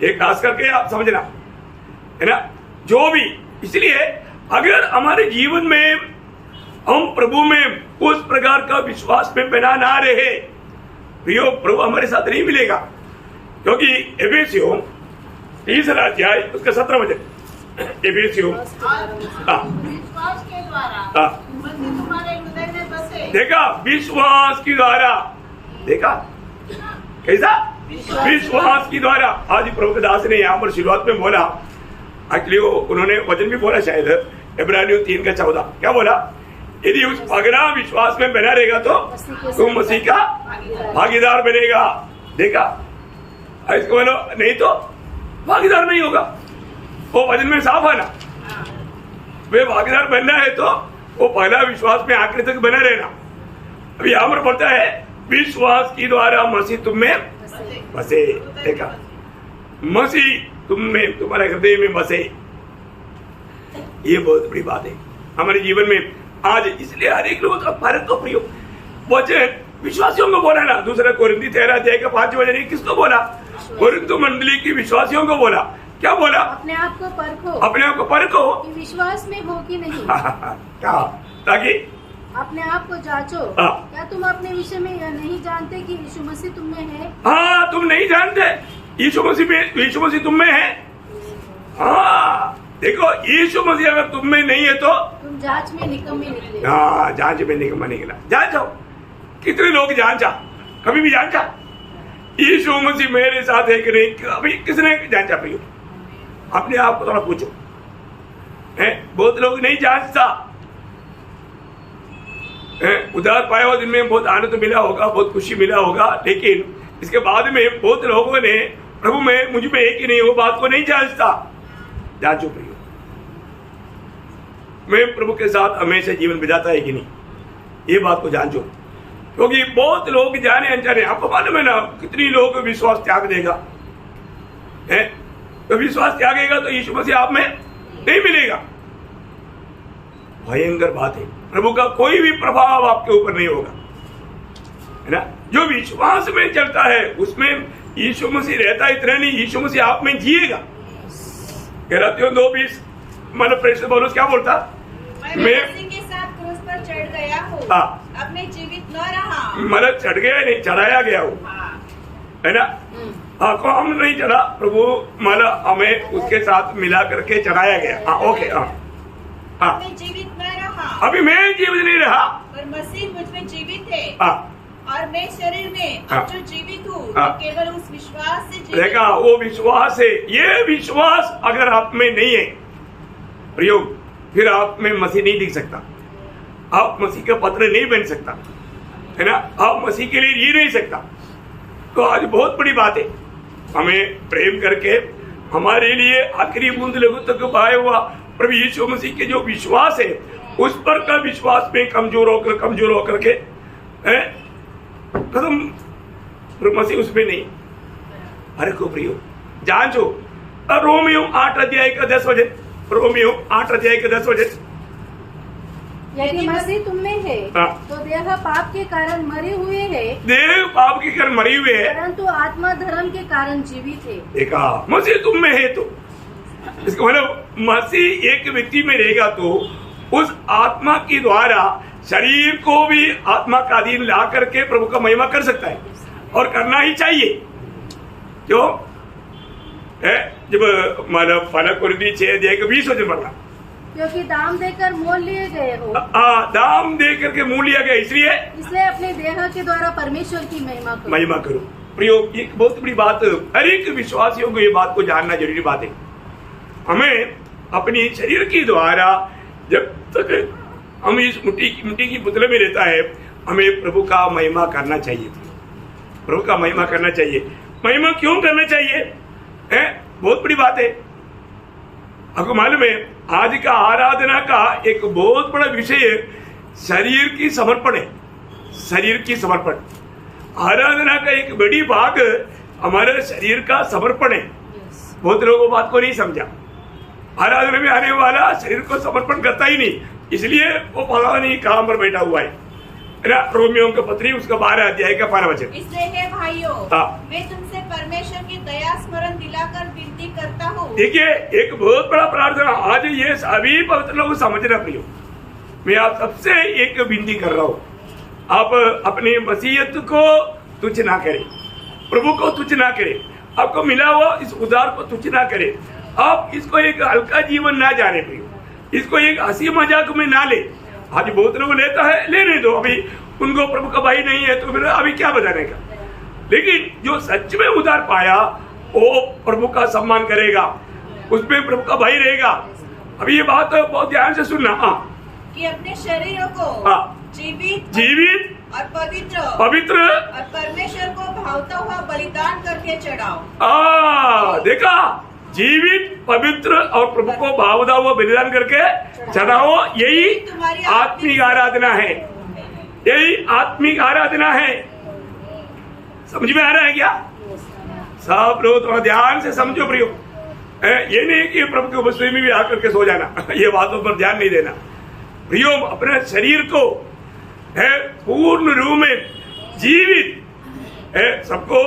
ये खास करके आप समझना है ना, जो भी। इसलिए अगर हमारे जीवन में हम प्रभु में उस प्रकार का विश्वास में बना ना रहे, प्रियो, प्रभु हमारे साथ नहीं मिलेगा। क्योंकि एफेसियों 3 अध्याय उसका 17 वचन, एफेसियों विश्वास के द्वारा मसीह तुम्हारे हृदय में बसे। देखा, विश्वास की द्वारा, देखा कैसा, विश्वास की द्वारा। आज प्रभु दास ने यहाँ पर शुरुआत में बोला, एक्चुअली उन्होंने वचन भी बोला शायद, इब्रानियों 3:14 क्या बोला? यदि उस पगड़ा विश्वास में बना रहेगा तो तुम मसीह का भागीदार बनेगा। देखा, इसको बोलो, नहीं तो भागीदार नहीं होगा। वो वचन में साफ है ना, वे भागीदार बनना है तो वो पहला विश्वास में आखिर तक बने रहना। अभी यहाँ पर बोलता है विश्वास के द्वारा मसीह तुम में बसे। देखा, मसीह तुम में, तुम्हारे हृदय में बसे, ये बहुत बड़ी बात है हमारे जीवन में आज। इसलिए हर एक लोगों का भारत को प्रयोग वचन विश्वासियों को बोला ना। दूसरा कोरिन्थी 13:5 वचन किसको बोला? कोरिन्थ मंडली की विश्वासियों को बोला। क्या बोला? अपने आप को परखो, अपने आप को परखो कि विश्वास में हो कि नहीं। क्या? ताकि अपने आप को जांचो, क्या तुम अपने विषय में यह नहीं जानते कि यीशु मसीह तुम में है? हाँ, तुम नहीं जानते यीशु मसीह तुम में है। हाँ देखो, यीशु मसीह अगर तुम में नहीं है तो तुम जांच में निकम्मे निकले। हाँ, जांच में निकम्मा निकला। जांचो, कितने लोग जांचा? कभी भी जांचा यीशु मसीह मेरे साथ है कि नहीं? कभी किसने जांचा? भाई अपने आप को थोड़ा पूछो। बहुत लोग नहीं जांचता। उधार पाया हुआ दिन में बहुत आनंद मिला होगा, बहुत खुशी मिला होगा, लेकिन इसके बाद में बहुत लोगों ने प्रभु में मुझ में है कि नहीं वो बात को नहीं जांचता। जांचो प्रियो, मैं प्रभु के साथ हमेशा जीवन बिताता है कि नहीं, ये बात को जांचो। क्योंकि बहुत लोग जाने अनजाने, आपको मालूम है ना कितनी लोग विश्वास त्याग देगा है? तो विश्वास त्यागेगा तो यीशु मसीह आप में नहीं मिलेगा। भयंकर बात है, प्रभु का कोई भी प्रभाव आपके ऊपर नहीं होगा, है ना। जो विश्वास में चलता है उसमें यीशु मसीह रहता है। इतना नहीं, यीशु मसीह आप में जिएगा। गलातियों 2:20 मतलब प्रेषित पौलुस क्या बोलता? मैं मसीह के साथ क्रूस पर चढ़ गया हूँ, अब मैं जीवित न रहा। मतलब चढ़ गया नहीं, चढ़ाया गया हूँ, है ना। हाँ, को हम नहीं चढ़ा, प्रभु मतलब हमें उसके साथ मिला करके चढ़ाया गया। हाँ, ओके। हाँ, मैं जीवित न रहा, अभी मैं जीवित नहीं रहा, पर मसीह मुझ में जीवित है। हाँ, और मैं शरीर में अब जो जीवित हूँ केवल उस विश्वास से जीवित। देखा, वो विश्वास है। ये विश्वास अगर आप में नहीं है प्रयोग, फिर आप में मसीह नहीं दिख सकता, आप मसीह का पत्र नहीं बन सकता, है ना। आप मसीह के लिए जी नहीं सकता। तो आज बहुत बड़ी बात है, हमें प्रेम करके हमारे लिए आखिरी बूंद लहू तक बहाया हुआ प्रभु यीशु मसीह के जो विश्वास है उस पर का विश्वास में कमजोर होकर के खत्म, मसीह उसमें नहीं। अरे को प्रियो जांचो, रोमियो 8:10 वचन, रोमियो 8:10 वचन। यदि मसीह तुम में है तो देह पाप के कारण मरे हुए है, देह पाप के कारण मरे हुए है, परंतु आत्मा धर्म के कारण जीवित है। देखा, मसीह तुम में है तो इसका मतलब मसीह एक व्यक्ति में रहेगा तो उस आत्मा के द्वारा शरीर को भी आत्मा का अधीन ला करके प्रभु का महिमा कर सकता है, और करना ही चाहिए। क्यों? जब मतलब फलक कोरिन्थी 6:20 वचन पढ़ना, क्योंकि दाम देकर मोल लिए गए हो। दाम दे करके मोल लिया गया, इसलिए अपने देह के द्वारा परमेश्वर की महिमा करो। प्रियो, एक बहुत बड़ी बात, हर एक विश्वासियों को ये बात को जानना जरूरी बात है। हमें अपनी शरीर के द्वारा जब तक हम इस मिट्टी की पुतले में रहता है, हमें प्रभु का महिमा करना चाहिए। प्रभु का महिमा करना चाहिए। महिमा क्यों करना चाहिए? बहुत बड़ी बात है। आपको मालूम है आज का आराधना का एक बहुत बड़ा विषय शरीर की समर्पण है। शरीर की समर्पण, आराधना का एक बड़ी भाग हमारे शरीर का समर्पण है। बहुत लोगों बात को नहीं समझा। आराधना में आने वाला शरीर को समर्पण करता ही नहीं, इसलिए वो पता नहीं कहां पर बैठा हुआ है। रोमियो का पत्री उसका 12:12 वचन। इसलिए हे भाइयों, मैं तुमसे परमेश्वर की दया स्मरण दिलाकर विनती करता हूँ। देखिए, एक बहुत बड़ा प्रार्थना आज ये सभी पवित्र लोग समझना प्रियो। मैं आप सबसे एक विनती कर रहा हूँ, आप अपनी मसीहत को तुच्छ ना करें, प्रभु को तुच्छ ना करें, आपको मिला हुआ इस उद्धार को तुच्छ ना करें। आप इसको एक हल्का जीवन ना जाने प्रियो, इसको एक हंसी मजाक में ना ले। आज बहुत लोग लेता है, लेने दो, अभी उनको प्रभु का भाई नहीं है तो फिर अभी क्या बताने का। लेकिन जो सच में उद्धार पाया वो प्रभु का सम्मान करेगा, उसमें प्रभु का भाई रहेगा। अभी ये बात बहुत ध्यान से सुनना कि अपने शरीरों को जीवित और पवित्र और परमेश्वर को भावता हुआ बलिदान करके चढ़ाओ। देखा, जीवित पवित्र और प्रभु को भावदा हुआ बलिदान करके चढ़ाओ। यही आत्मिक आराधना है, यही आत्मिक आराधना है। समझ में आ रहा है क्या? सब लोग थोड़ा ध्यान से समझो प्रियो। ये नहीं कि प्रभु की उपस्थिति में भी आकर के सो जाना, ये बातों पर ध्यान नहीं देना प्रियो। अपने शरीर को है पूर्ण रूप में जीवित है, सबको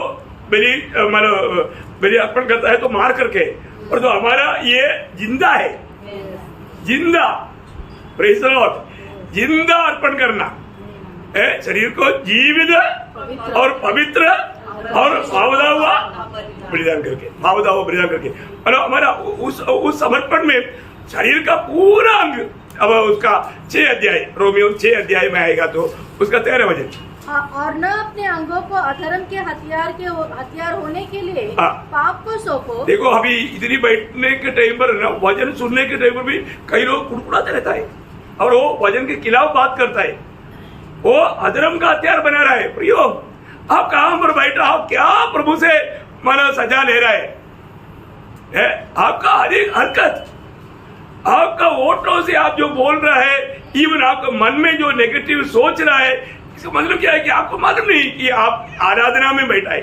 बलि अर्पण करता है तो मार करके, और जो हमारा ये जिंदा है, जिंदा प्रेज़ द लॉर्ड, जिंदा अर्पण करना है, शरीर को जीवित और पवित्र और भावदा हुआ बलिदान करके, भावदा हुआ बलिदान करके। और हमारा उस समर्पण में शरीर का पूरा अंग, अब उसका 6 अध्याय, रोमियो 6 अध्याय में आएगा तो उसका 13 वचन, और न अपने अंगों को अधर्म के हथियार होने के लिए पाप को सौंपो। देखो अभी इतनी बैठने के टाइम पर ना, वचन सुनने के टाइम पर भी कई लोग कुड़कुड़ाते रहता है और वो वचन के खिलाफ बात करता है, वो अधर्म का हथियार बना रहा है। प्रियो, आप कहां पर बैठ रहा हो, क्या प्रभु से माना सजा ले रहा है? आपका हर एक हरकत, आपका वोटों से आप जो बोल रहा है, इवन आपके मन में जो नेगेटिव सोच रहा है, इसका मतलब क्या है कि आपको मालूम नहीं कि आप आराधना में बैठा है,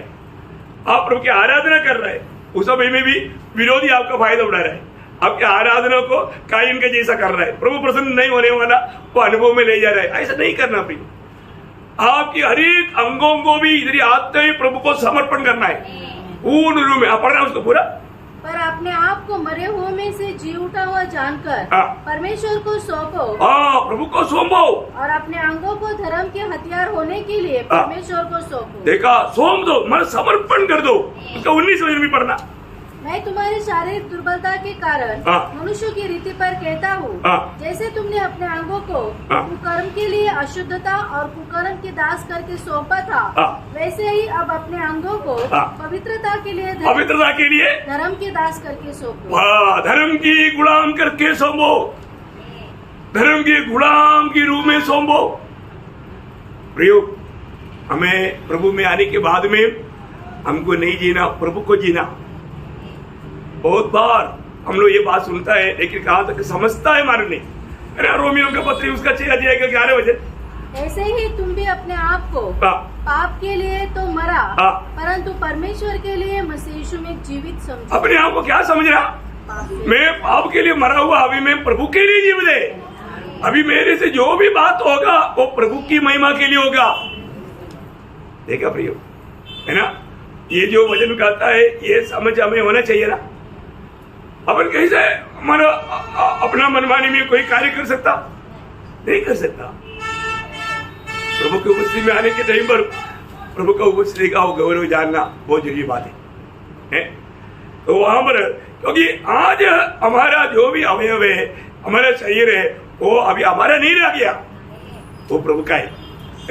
आप प्रभु की आराधना कर रहे हैं। उस समय में भी विरोधी आपका फायदा उठा रहा है, आपकी आराधना को कायन के जैसा कर रहा है, प्रभु प्रसन्न नहीं होने वाला वो अनुभव में ले जा रहा है। ऐसा नहीं करना प्रिय, आपकी हर एक अंगों को भी इधर आते ही प्रभु को समर्पण करना है पूर्ण रूप में। आप पढ़ना उसको पूरा। पर अपने आप को मरे हुए में से जी उठा हुआ जानकर परमेश्वर को सौंपो। प्रभु को सौंपो, और अपने अंगों को धर्म के हथियार होने के लिए परमेश्वर को सौंपो। देखा, सौंप दो, मन समर्पण कर दो। उसका 19 वचन भी पढ़ना। मैं तुम्हारी शारीरिक दुर्बलता के कारण मनुष्य की रीति पर कहता हूँ, जैसे तुमने अपने अंगों को कुकर्म के लिए अशुद्धता और कुकर्म के दास करके सौंपा था, वैसे ही अब अपने अंगों को पवित्रता के लिए धर्म के दास करके सौंपो। धर्म की गुलाम करके सौंपो, धर्म के गुलाम की रूप में सौंपो। प्रियो, हमें प्रभु में आने के बाद में हमको नहीं जीना, प्रभु को जीना। बहुत बार हम लोग ये बात सुनता है, लेकिन कहाँ तक समझता है मालूम नहीं। अरे रोमियो के पत्री उसका 6 अध्याय का 11 वचन, ऐसे ही तुम भी अपने आप को पाप के लिए तो मरा, परंतु परमेश्वर के लिए मसीह यीशु में जीवित समझो। अपने आप को क्या समझ रहा? मैं पाप के लिए मरा हुआ, अभी मैं प्रभु के लिए जीवित है। अभी मेरे से जो भी बात होगा वो प्रभु की महिमा के लिए होगा। देखा प्रियो, है ना? ये जो वचन कहता है ये समझ हमें होना चाहिए ना। अपन कैसे हमारा अपना मनमानी में कोई कार्य कर सकता? नहीं कर सकता। प्रभु की उपस्थिति में आने के टाइम पर प्रभु का उपस्थिति का गौरव जानना बहुत जरूरी बात है? तो वहां पर, क्योंकि आज हमारा जो भी अवयव है, हमारा शरीर है, वो अभी हमारा नहीं रह गया, वो प्रभु का है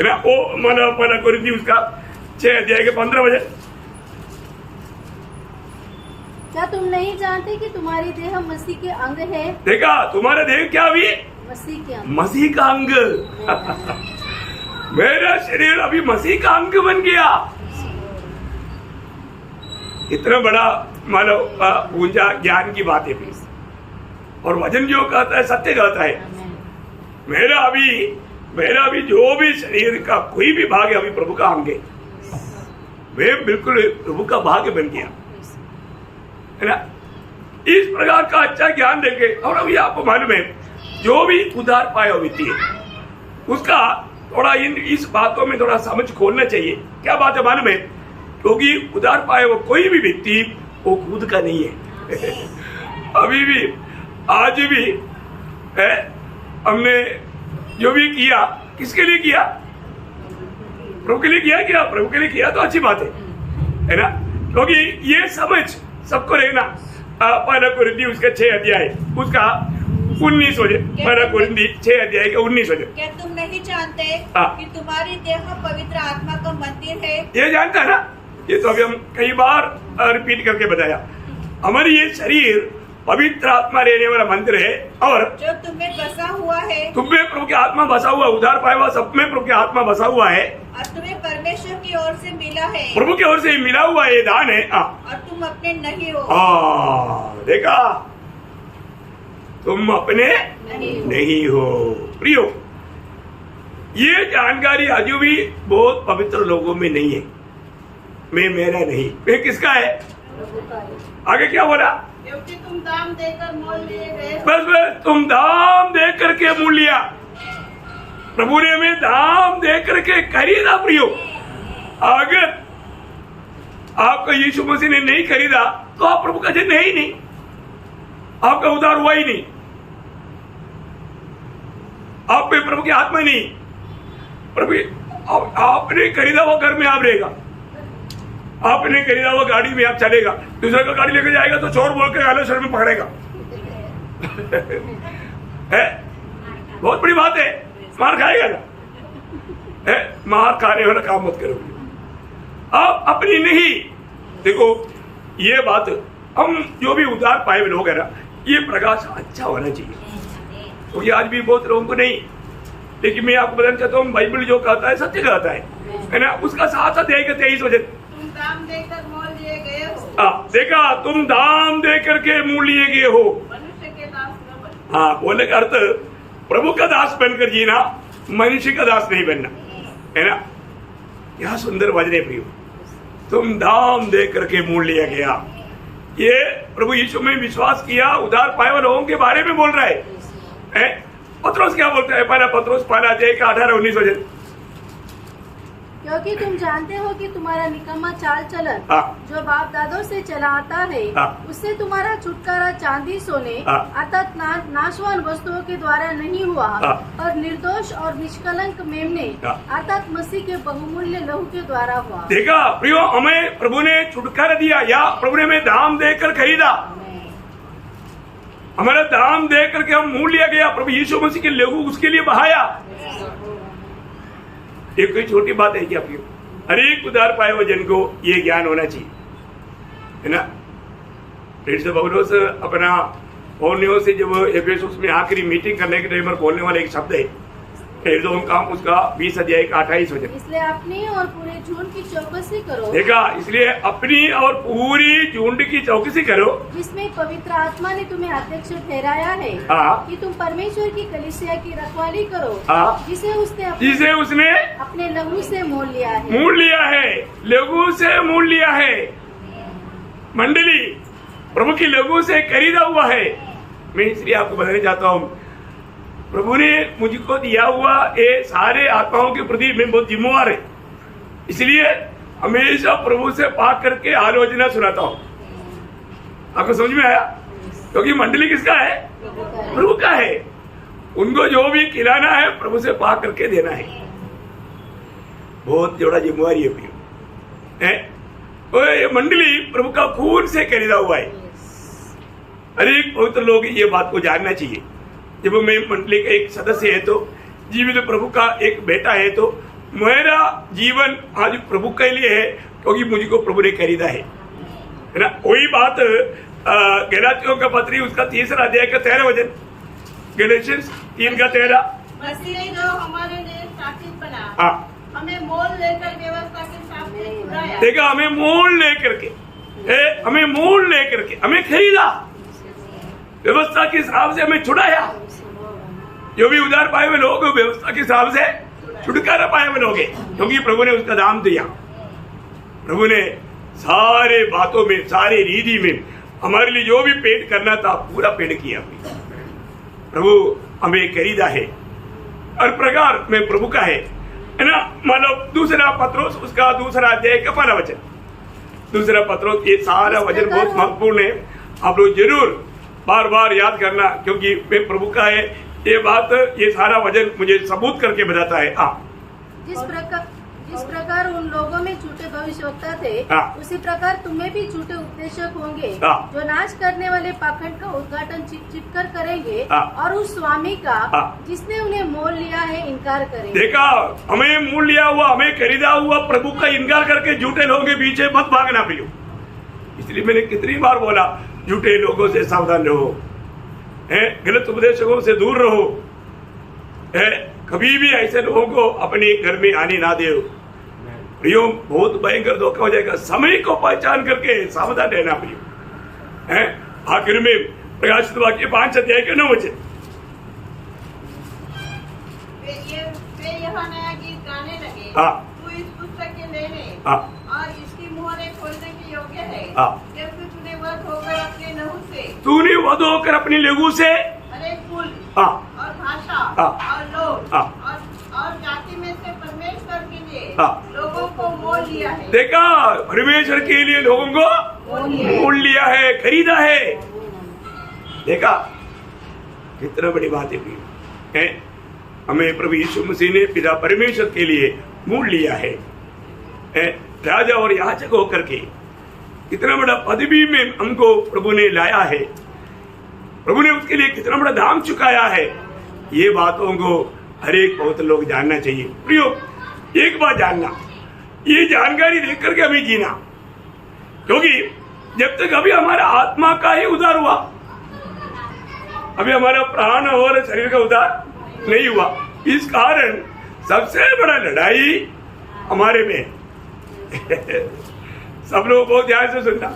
ना। वो माना कोरिन्थी उसका 6 अध्याय के 15 वचन, क्या तुम नहीं जानते कि तुम्हारी देह मसीह के अंग है? देखा, तुम्हारा देह क्या भी? मसीह के अंग, मसीह का अंग। मेरा शरीर अभी मसीह का अंग बन गया। इतना बड़ा मानो ऊंचा ज्ञान की बात है प्लीज। और वचन जो कहता है सत्य कहता है। मेरा भी जो भी शरीर का कोई भी भाग है अभी प्रभु का अंग है। वे बिल्कुल प्रभु का भाग बन गया, है ना। इस प्रकार का अच्छा ज्ञान देंगे। और अभी आपको मालूम है, जो भी उधार पाया व्यक्ति है उसका थोड़ा इस बातों में थोड़ा समझ खोलना चाहिए। क्या बात है मालूम है? क्योंकि उधार पाया वो कोई भी व्यक्ति वो खुद का नहीं है। अभी भी आज भी है, हमने जो भी किया किसके लिए किया? प्रभु के लिए किया। क्या प्रभु के लिए किया तो अच्छी बात है ना। क्योंकि ये समझ सबको रहना। पहला कोरिन्थी उसका 6 अध्याय उसका 19 वचन, पहला कोरिन्थी 6 अध्याय का 19 वचन। क्या तुम नहीं जानते कि तुम्हारी देह पवित्र आत्मा का मंदिर है? ये जानता है ना। ये तो अभी हम कई बार रिपीट करके बताया। हमारी ये शरीर पवित्र आत्मा रहने वाला मंदिर है, और जो तुम्हें बसा हुआ है, तुम्हें प्रभु की आत्मा बसा हुआ, उधार पाया हुआ सब में प्रभु की आत्मा बसा हुआ है, और तुम्हें परमेश्वर की ओर से मिला है, प्रभु की ओर से मिला हुआ ये दान है। और तुम तुम अपने नहीं हो। देखा, तुम अपने नहीं हो। प्रियो, ये जानकारी अजू भी बहुत पवित्र लोगों में नहीं है। मैं मेरा नहीं, मैं किसका है? आगे क्या बोला? क्योंकि तुम दाम देकर मोल लिए गए। बस तुम दाम दे करके मोल लिया। प्रभु ने हमें दाम दे करके खरीदा। प्रियो, अगर आपका यीशु मसीह ने नहीं खरीदा तो आप प्रभु का जन है ही नहीं, आपका उद्धार हुआ ही नहीं, आप में प्रभु की आत्मा नहीं। प्रभु आपने खरीदा हुआ घर में आप रहेगा, आपने खरीदा हुआ गाड़ी में आप चलेगा। दूसरे का गाड़ी लेकर जाएगा तो चोर बोल के आलोचना में पकड़ेगा। है, बहुत बड़ी बात है, मार खाएगा ना। है, मार खाने वाला काम मत करो। आप अपनी नहीं। देखो, ये बात हम जो भी उद्धार पाए हुए लोग है ना, ये प्रकाश अच्छा होना चाहिए। तो ये आज भी बहुत लोगों को नहीं, लेकिन मैं आपको बताना चाहता हूँ, बाइबल जो कहता है सत्य कहता है ना। उसका 7 अध्याय का 23 वचन, तुम दाम देकर मोल लिए गए हो। देखा, तुम दाम दे करके मोल लिए गए हो। मनुष्य के दास न बनो। बोलने का अर्थ प्रभु का दास बनकर जीना, मनुष्य का दास नहीं बनना, है ना। क्या सुंदर वचन है प्रियो, तुम दाम दे करके मोल लिया गया। ये प्रभु यीशु में विश्वास किया, उद्धार पाए हुए लोगों के बारे में बोल रहा है। पत्रोस क्या बोलता है? पहला पत्रोस 1 अध्याय का 18-19 वचन, क्योंकि तुम जानते हो कि तुम्हारा निकम्मा चाल चलन जो बाप दादों से चला आता है, उससे तुम्हारा छुटकारा चांदी सोने अर्थात नाशवान वस्तुओं के द्वारा नहीं हुआ, और निर्दोष और निष्कलंक मेमने अर्थात मसीह के बहुमूल्य लहू के द्वारा हुआ। देखा प्रियो, हमें प्रभु ने छुटकारा दिया, या प्रभु ने हमें दाम देकर खरीदा। हमारा दाम दे करके हम मोल लिया गया। प्रभु यीशु मसीह के लहू उसके लिए बहाया। ये कोई छोटी बात है क्या प्रियो? हर एक उद्धार पाए हुए जन को ये ज्ञान होना चाहिए, है ना। पौलुस अपना पौनियों से जब एफेसुस में आखिरी मीटिंग करने के टाइम पर बोलने वाला एक शब्द है, उसका 20 अध्याय का 28 वचन, इसलिए अपनी और पूरे झुंड की चौकसी करो। देखा, इसलिए अपनी और पूरी झुंड की चौकसी करो, जिसमें पवित्र आत्मा ने तुम्हें अध्यक्ष ठहराया है कि तुम परमेश्वर की कलीसिया की रखवाली करो, जिसे उसने अपने लहू से मोल लिया है। मोल लिया है, लहू से मोल लिया है। मंडली प्रभु की लहू से खरीदा हुआ है। मैं इसलिए आपको बताना चाहता हूँ, प्रभु ने मुझको दिया हुआ ये सारे आत्माओं के प्रति मैं बहुत जिम्मेवार है। इसलिए हमेशा प्रभु से पाक करके आलोचना सुनाता हूँ। आपको समझ में आया? क्योंकि मंडली किसका है? प्रभु का है। उनको जो भी खिलाना है प्रभु से पाक करके देना है। बहुत जोड़ा जिम्मेवारी है प्रियो। ये मंडली प्रभु का खून से खरीदा हुआ है। अनेक पवित्र लोग ये बात को जानना चाहिए। जब मैं मंडली का एक सदस्य है तो जीवित प्रभु का एक बेटा है, तो मेरा जीवन आज प्रभु के लिए है, क्योंकि मुझको प्रभु ने खरीदा है ना। वही बात गलातियों का पत्री उसका 3 अध्याय का 13 वचन, गैलेशियंस 3 का 13, मसीह ने जो हमारे लिए साथी बना, हमें मोल लेकर व्यवस्था के सामने छुड़ाया। देखा, हमें मोल लेकर के, हमें मोल लेकर के हमें खरीदा, व्यवस्था के हिसाब से हमें छुड़ाया। जो भी उधार पाए हुए लोग व्यवस्था के हिसाब से छुटकारा पाए हुए लोग, क्योंकि प्रभु ने उसका दाम दिया। प्रभु ने सारे बातों में, सारे रीति में हमारे लिए जो भी पेड करना था पूरा पेड किया। प्रभु हमें खरीदा है, हर प्रकार में प्रभु का है ना। मतलब 2 पत्रोस उसका 2 अध्याय का 1 वचन, 2 पत्रोस, ये सारा वचन बहुत महत्वपूर्ण है। आप लोग जरूर बार बार याद करना, क्योंकि मैं प्रभु का है ये बात, ये सारा वचन मुझे सबूत करके बताता है। जिस प्रकार उन लोगों में झूठे भविष्यवक्ता थे, उसी प्रकार तुम्हें भी झूठे उपदेशक होंगे, जो नाश करने वाले पाखंड का उद्घाटन छिप कर करेंगे और उस स्वामी का जिसने उन्हें मोल लिया है इनकार करेंगे। देखा, हमें मोल लिया हुआ, हमें खरीदा हुआ प्रभु का इनकार करके झूठे लोगों के पीछे मत भागना प्रियो। इसलिए मैंने कितनी बार बोला, झूठे लोगों से सावधान रहो, गलत उपदेशकों से दूर रहो, कभी भी ऐसे लोगों को अपने घर में आने ना दो। प्रियो बहुत भयंकर धोखा हो जाएगा। समय को पहचान करके सावधान रहना प्रियो है। आखिर में प्रकाशित वाक्य 5 अध्याय के 9 वचन। वे यह नया गीत गाने लगे, तू इस पुस्तक के लेने और इसकी मोहरें खोलने के योग्य है, क्योंकि तूने वध होकर अपने लहू से अनेक कुल और भाषा और लोग और जाति में से परमेश्वर के लिए लोगों को मोल लिया है। देखा, परमेश्वर के लिए लोगों को मोल लिया है, खरीदा है। देखा कितना बड़ी बात है। हमें प्रभु यीशु मसीह ने पिता परमेश्वर के लिए मोल लिया है। राजा और याजक होकर के कितना बड़ा पदवी में हमको प्रभु ने लाया है। प्रभु ने उसके लिए कितना बड़ा दाम चुकाया है। ये बातों को हर एक बहुत लोग जानना चाहिए। प्रियो, एक बात जानना, ये जानकारी देख करके हमें जीना, क्योंकि जब तक अभी हमारा आत्मा का ही उद्धार हुआ, अभी हमारा प्राण और शरीर का उद्धार नहीं हुआ। इस कारण सबसे बड़ा लड़ाई हमारे में सब लोग बहुत ध्यान से सुनना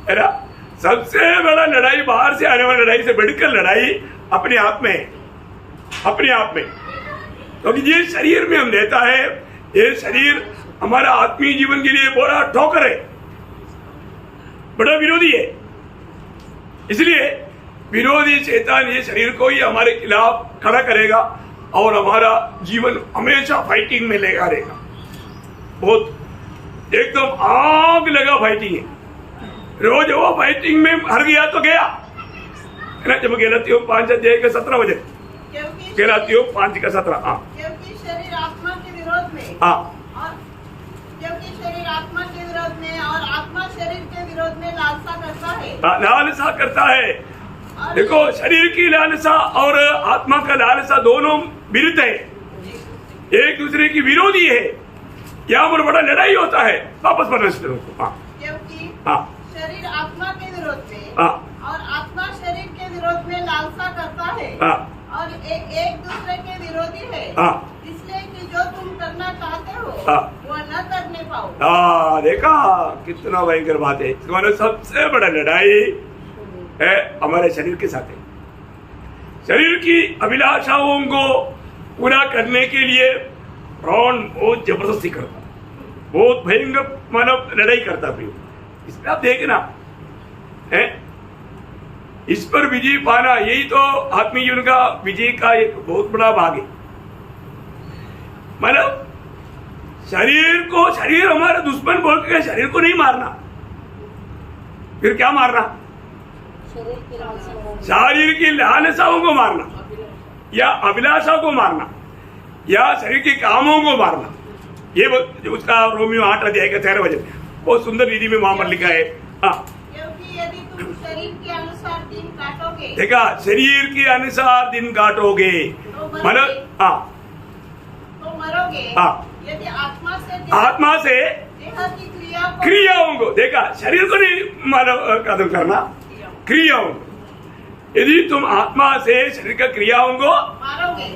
है ना। सबसे बड़ा लड़ाई बाहर से आने वाली लड़ाई से बढ़कर लड़ाई अपने आप में, अपने आप में। क्योंकि ये शरीर में हम रहता है, ये शरीर हमारा आत्मीय जीवन के लिए बड़ा ठोकर है, बड़ा विरोधी है। इसलिए विरोधी शैतान ये शरीर को ही हमारे खिलाफ खड़ा करेगा और हमारा जीवन हमेशा फाइटिंग में लेगा रहेगा। बहुत एकदम आग लगा फाइटिंग है। रोज वो फाइटिंग में हार गया तो गया है ना। जब गलातियों 5 अध्याय के 17 वचन, गलातियों 5 का 17। क्योंकि शरीर आत्मा के विरोध में और आत्मा शरीर के विरोध में लालसा करता है। लालसा करता है। देखो, शरीर की लालसा और आत्मा का लालसा दोनों विरुद्ध है, एक दूसरे की विरोधी है। यहाँ पर बड़ा लड़ाई होता है। वापस पढ़ना क्योंकि शरीर आत्मा के विरोध में और आत्मा शरीर के विरोध में लालसा करता है और एक दूसरे के विरोधी है, इसलिए कि जो तुम करना चाहते हो वो न करने पाओ। देखा कितना भयंकर बात है। सबसे बड़ा लड़ाई है हमारे शरीर के साथ है। शरीर की अभिलाषाओं को पूरा करने के लिए प्राण बहुत जबरदस्ती करता, बहुत भयंकर मानव लड़ाई करता भी। इसमें आप देखना है, इस पर विजय पाना यही तो आत्मीय जीवन का विजय का एक बहुत बड़ा भाग है। मतलब शरीर हमारा दुश्मन बोल के शरीर को नहीं मारना, फिर क्या मारना? शरीर की लालसाओं को मारना या अभिलाषाओं को मारना या शरीर के कामों को मारना। ये उसका रोमियो 8 अध्याय का 13 वचन बहुत सुंदर विधि में वहां पर लिखा है। क्योंकि यदि तुम शरीर के अनुसार दिन काटोगे, देखा, शरीर के अनुसार दिन काटोगे मतलब तो मरोगे। यदि आत्मा से देह की क्रियाओं को, देखा, शरीर को नहीं मानव कदम करना, क्रियाओं। यदि तुम आत्मा से शरीर का क्रियाओं को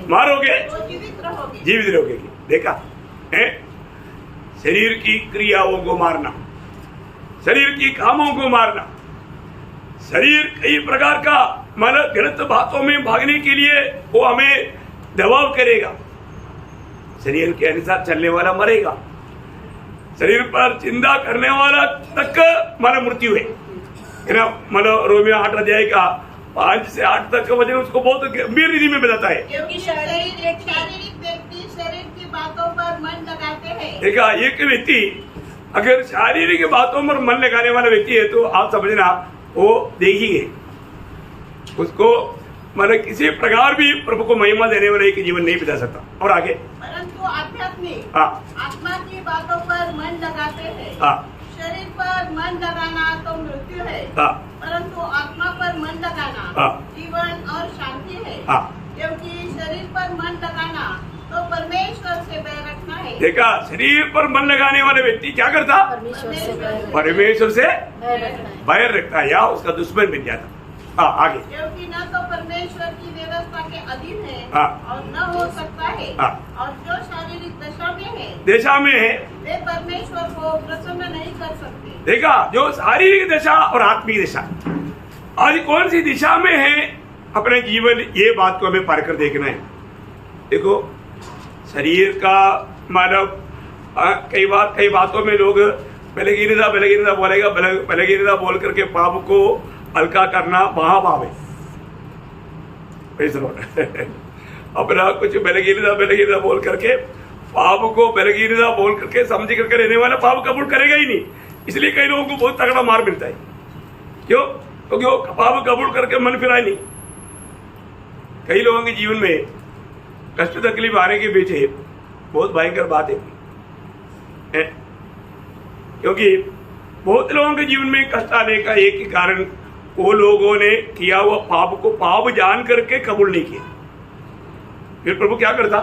मारोगे तो जीवित रहोगे। देखा है, शरीर की क्रियाओं को मारना, शरीर की कामों को मारना। शरीर कई प्रकार का मतलब गलत बातों में भागने के लिए वो हमें दबाव करेगा। शरीर के अनुसार चलने वाला मरेगा, शरीर पर चिंता करने वाला तक मारा मृत्यु है ना। मतलब रोमियो 8 अध्याय का 5 से 8 तक का वचन उसको बहुत गंभीर विधि में बताता है। क्योंकि शारीरिक व्यक्ति शरीर की बातों पर मन लगाते हैं। देखा, एक व्यक्ति अगर शारीरिक बातों पर मन लगाने वाला व्यक्ति है तो आप समझना वो देखिए उसको मतलब किसी प्रकार भी प्रभु को महिमा देने वाला एक जीवन नहीं बिता सकता। और आगे, परंतु आध्यात्मिक आत्मा की बातों पर मन लगाते हैं। शरीर पर मन लगाना तो मृत्यु है, परंतु आत्मा पर मन लगाना जीवन और शांति है। क्योंकि शरीर पर मन लगाना तो परमेश्वर से बैर रखना है। देखा, शरीर पर मन लगाने वाला व्यक्ति क्या करता? परमेश्वर से बैर रखता या उसका दुश्मन बन जाता। आगे, क्योंकि न तो परमेश्वर की व्यवस्था के अधीन है हाँ। और न हो सकता है हाँ। और जो शारीरिक दशा में है वे परमेश्वर को प्रसन्न नहीं कर सकते। देखा, जो शारीरिक दशा और आत्मिक दशा, आज कौन सी दिशा में है अपने जीवन, ये बात को हमें पार कर देखना है। देखो, शरीर का मानव कई बातों में लोग बलहीनता बोलेगा, बलहीनता बोल करके पाप को हल्का करना महापाप है। अपना कुछ बलहीनता बोल करके पाप को बलहीनता बोल करके समझ करके रहने वाला पाप कबूल करेगा ही नहीं। इसलिए कई लोगों को बहुत तगड़ा मार मिलता है। क्यों? क्योंकि वो पाप कबूल करके मन फिरा नहीं। कई लोगों के जीवन में कष्ट तकलीफ आने के पीछे बहुत भयंकर बात है, क्योंकि बहुत लोगों के जीवन में कष्ट आने का एक ही कारण, वो लोगों ने किया हुआ पाप को पाप जान करके कबूल नहीं किया। फिर प्रभु क्या करता?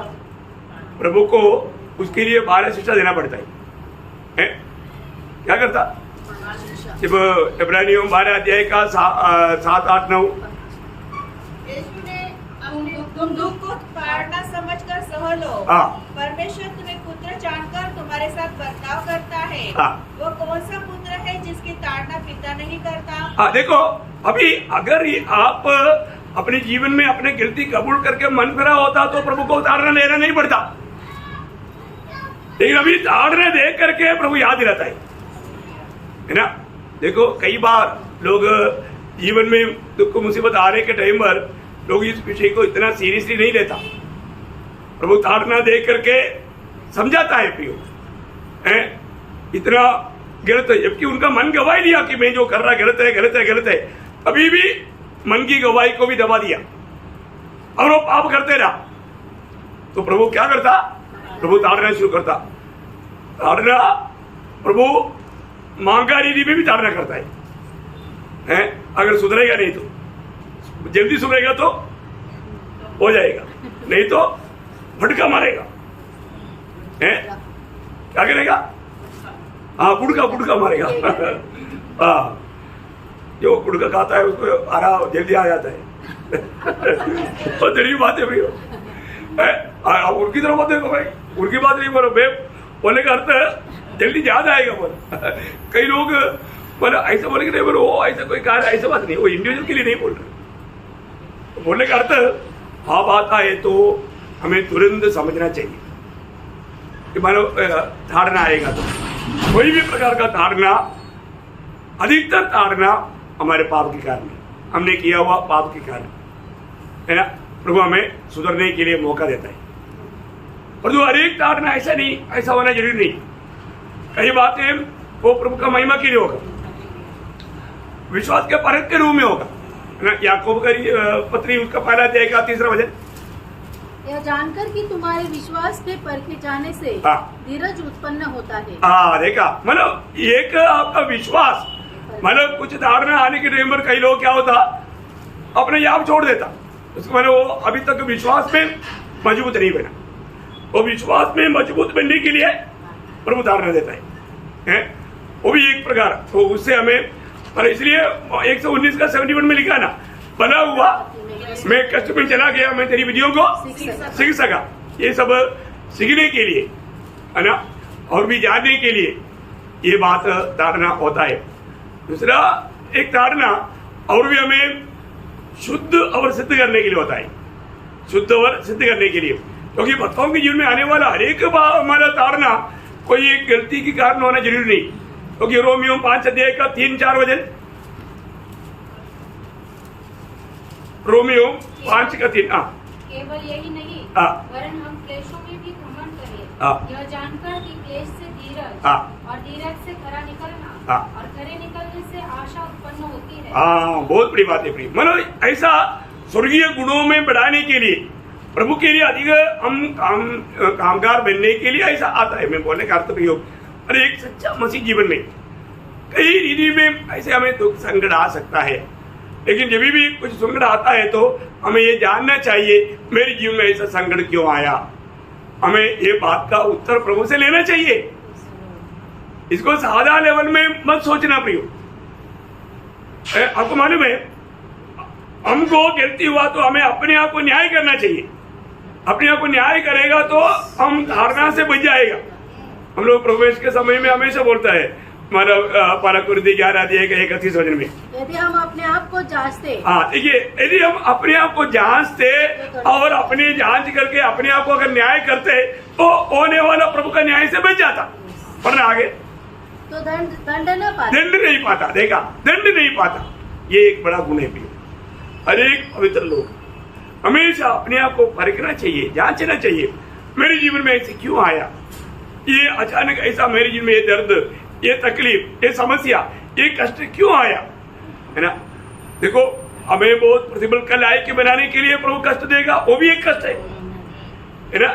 प्रभु को उसके लिए 12 शिक्षा देना पड़ता है। क्या करता? जब इब्रानियों 12 अध्याय का 7, 8, 9 यीशु ने तुम दुख को ताड़ना समझकर सह लो। परमेश्वर तुम्हें पुत्र जानकर तुम्हारे साथ बर्ताव करता है। वो कौन सा पुत्र है जिसकी ताड़ना पिता नहीं करता? देखो, अभी अगर आप अपने जीवन में अपने गलती कबूल करके मन फिरा होता तो प्रभु को ताड़ना लेना नहीं पड़ता। लेकिन अभी ताड़ने देख करके प्रभु याद दिलाता है ना। देखो, कई बार लोग जीवन में दुख मुसीबत आने के टाइम पर लोग इस विषय को इतना सीरियसली नहीं लेता। प्रभु ताड़ना देख करके समझाता है प्रियो, इतना गलत है, जबकि उनका मन गवाही दिया कि मैं जो कर रहा गलत है। अभी भी मन की गवाही को भी दबा दिया और वो पाप करते रहा। तो प्रभु क्या करता? प्रभु ताड़ना शुरू करता। ताड़ना प्रभु मांगा रीति में भी ताड़ना करता है। अगर सुधरेगा नहीं तो जल्दी सुधरेगा तो हो जाएगा, नहीं तो फटका मारेगा। क्या करेगा? गुड़का मारेगा। जो गुड़का खाता है उसको आराम जल्दी आ जाता है। बहुत जरूरी बात है भैया। उनकी तरफ मत देखो भाई, उनकी बात नहीं बोलो। बोलने का अर्थ जल्दी याद आएगा। बोल कई लोग बोले ऐसा बोले कि नहीं बोलो, वो ऐसा कोई कार्य, ऐसा बात नहीं, वो इंडिविजुअल के लिए नहीं बोल रहे। बोलने का अर्थ हाँ बात आए तो हमें तुरंत समझना चाहिए कि मानो ताड़ना आएगा तो कोई भी प्रकार का ताड़ना, अधिकतर ताड़ना हमारे पाप के कारण, हमने किया हुआ पाप के कारण है ना। प्रभु हमें सुधरने के लिए मौका देता है। और जो हर एक ताड़ना ऐसा नहीं, ऐसा होना जरूरी नहीं। कई बातें वो प्रभु का महिमा के लिए होगा, विश्वास के परख के रूप में होगा ना। याकूब का पत्री उसका पहला अध्याय का 3रा वचन, यह जानकर कि तुम्हारे विश्वास के परखे जाने से धीरज उत्पन्न होता है। देखा, मतलब एक आपका विश्वास, मतलब कुछ ताड़ना आने के टाइम पर कई लोग क्या होता, अपने आप छोड़ देता उसको। मतलब वो अभी तक विश्वास में मजबूत नहीं बना। वो विश्वास में मजबूत बनने के लिए प्रभु ताड़ना देता है। वो भी एक प्रकार, तो उससे हमें, और इसलिए 119 का 71 में लिखा ना, बना हुआ मैं कष्ट में चला गया, मैं तेरी विधियों को सीख सका। ये सब सीखने के लिए है ना, और भी जानने के लिए ये बात ताड़ना होता है। दूसरा एक ताड़ना और भी हमें शुद्ध और सिद्ध करने के लिए होता है। शुद्ध और सिद्ध करने के लिए, क्योंकि भक्तों के जीवन में आने वाला हर एक हमारा ताड़ना कोई एक गलती के कारण होना जरूरी नहीं। क्योंकि रोमियो 5 अध्याय का 3-4 वचन, रोमियो 5 का 3। केवल यही नहीं, वरन हम क्लेशों में भी घमंड करें, यह जानकर कि क्लेश से धीरज, और धीरज से खरा निकलना, और खरे निकलने से आशा उत्पन्न होती है। बहुत बड़ी बात है प्रिय। मतलब ऐसा स्वर्गीय गुणों में बढ़ाने के लिए, प्रभु के लिए अधिक हम कामगार बनने के लिए ऐसा आता है। मैं बोलने का अर्थ प्रयोग, अरे एक सच्चा मसीह जीवन में कई रीति में ऐसे हमें दुख संकट आ सकता है, लेकिन जब भी कुछ संकट आता है तो हमें ये जानना चाहिए मेरे जीवन में ऐसा संकट क्यों आया। हमें ये बात का उत्तर प्रभु से लेना चाहिए। इसको सादा लेवल में मत सोचना प्रियो। आपको मालूम है हमको गलती हुआ तो हमें अपने आप को न्याय करना चाहिए। अपने आप को न्याय करेगा तो हम धारणा से बच जाएगा। हम लोग प्रवेश के समय में हमेशा बोलता है पाराकुर्दी 11:31 वचन में, यदि हम अपने आप को जांचते, हाँ देखिए, यदि हम अपने आप को जांचते और अपनी जांच करके अपने आप को अगर न्याय करते तो होने वाला प्रभु का न्याय से बच जाता, वरना आगे तो दंड न पाता, दंड नहीं पाता। देखा, दंड नहीं पाता। ये एक बड़ा गुण है। हर एक पवित्र लोग हमेशा अपने आप को परखना चाहिए, जांचना चाहिए। मेरे जीवन में ऐसे क्यों आया, ये अचानक ऐसा मेरे जीवन में ये दर्द, ये तकलीफ, ये समस्या, ये कष्ट क्यों आया, है ना। देखो, हमें बहुत प्रतिबल का लायक बनाने के लिए प्रभु कष्ट देगा, वो भी एक कष्ट है ना।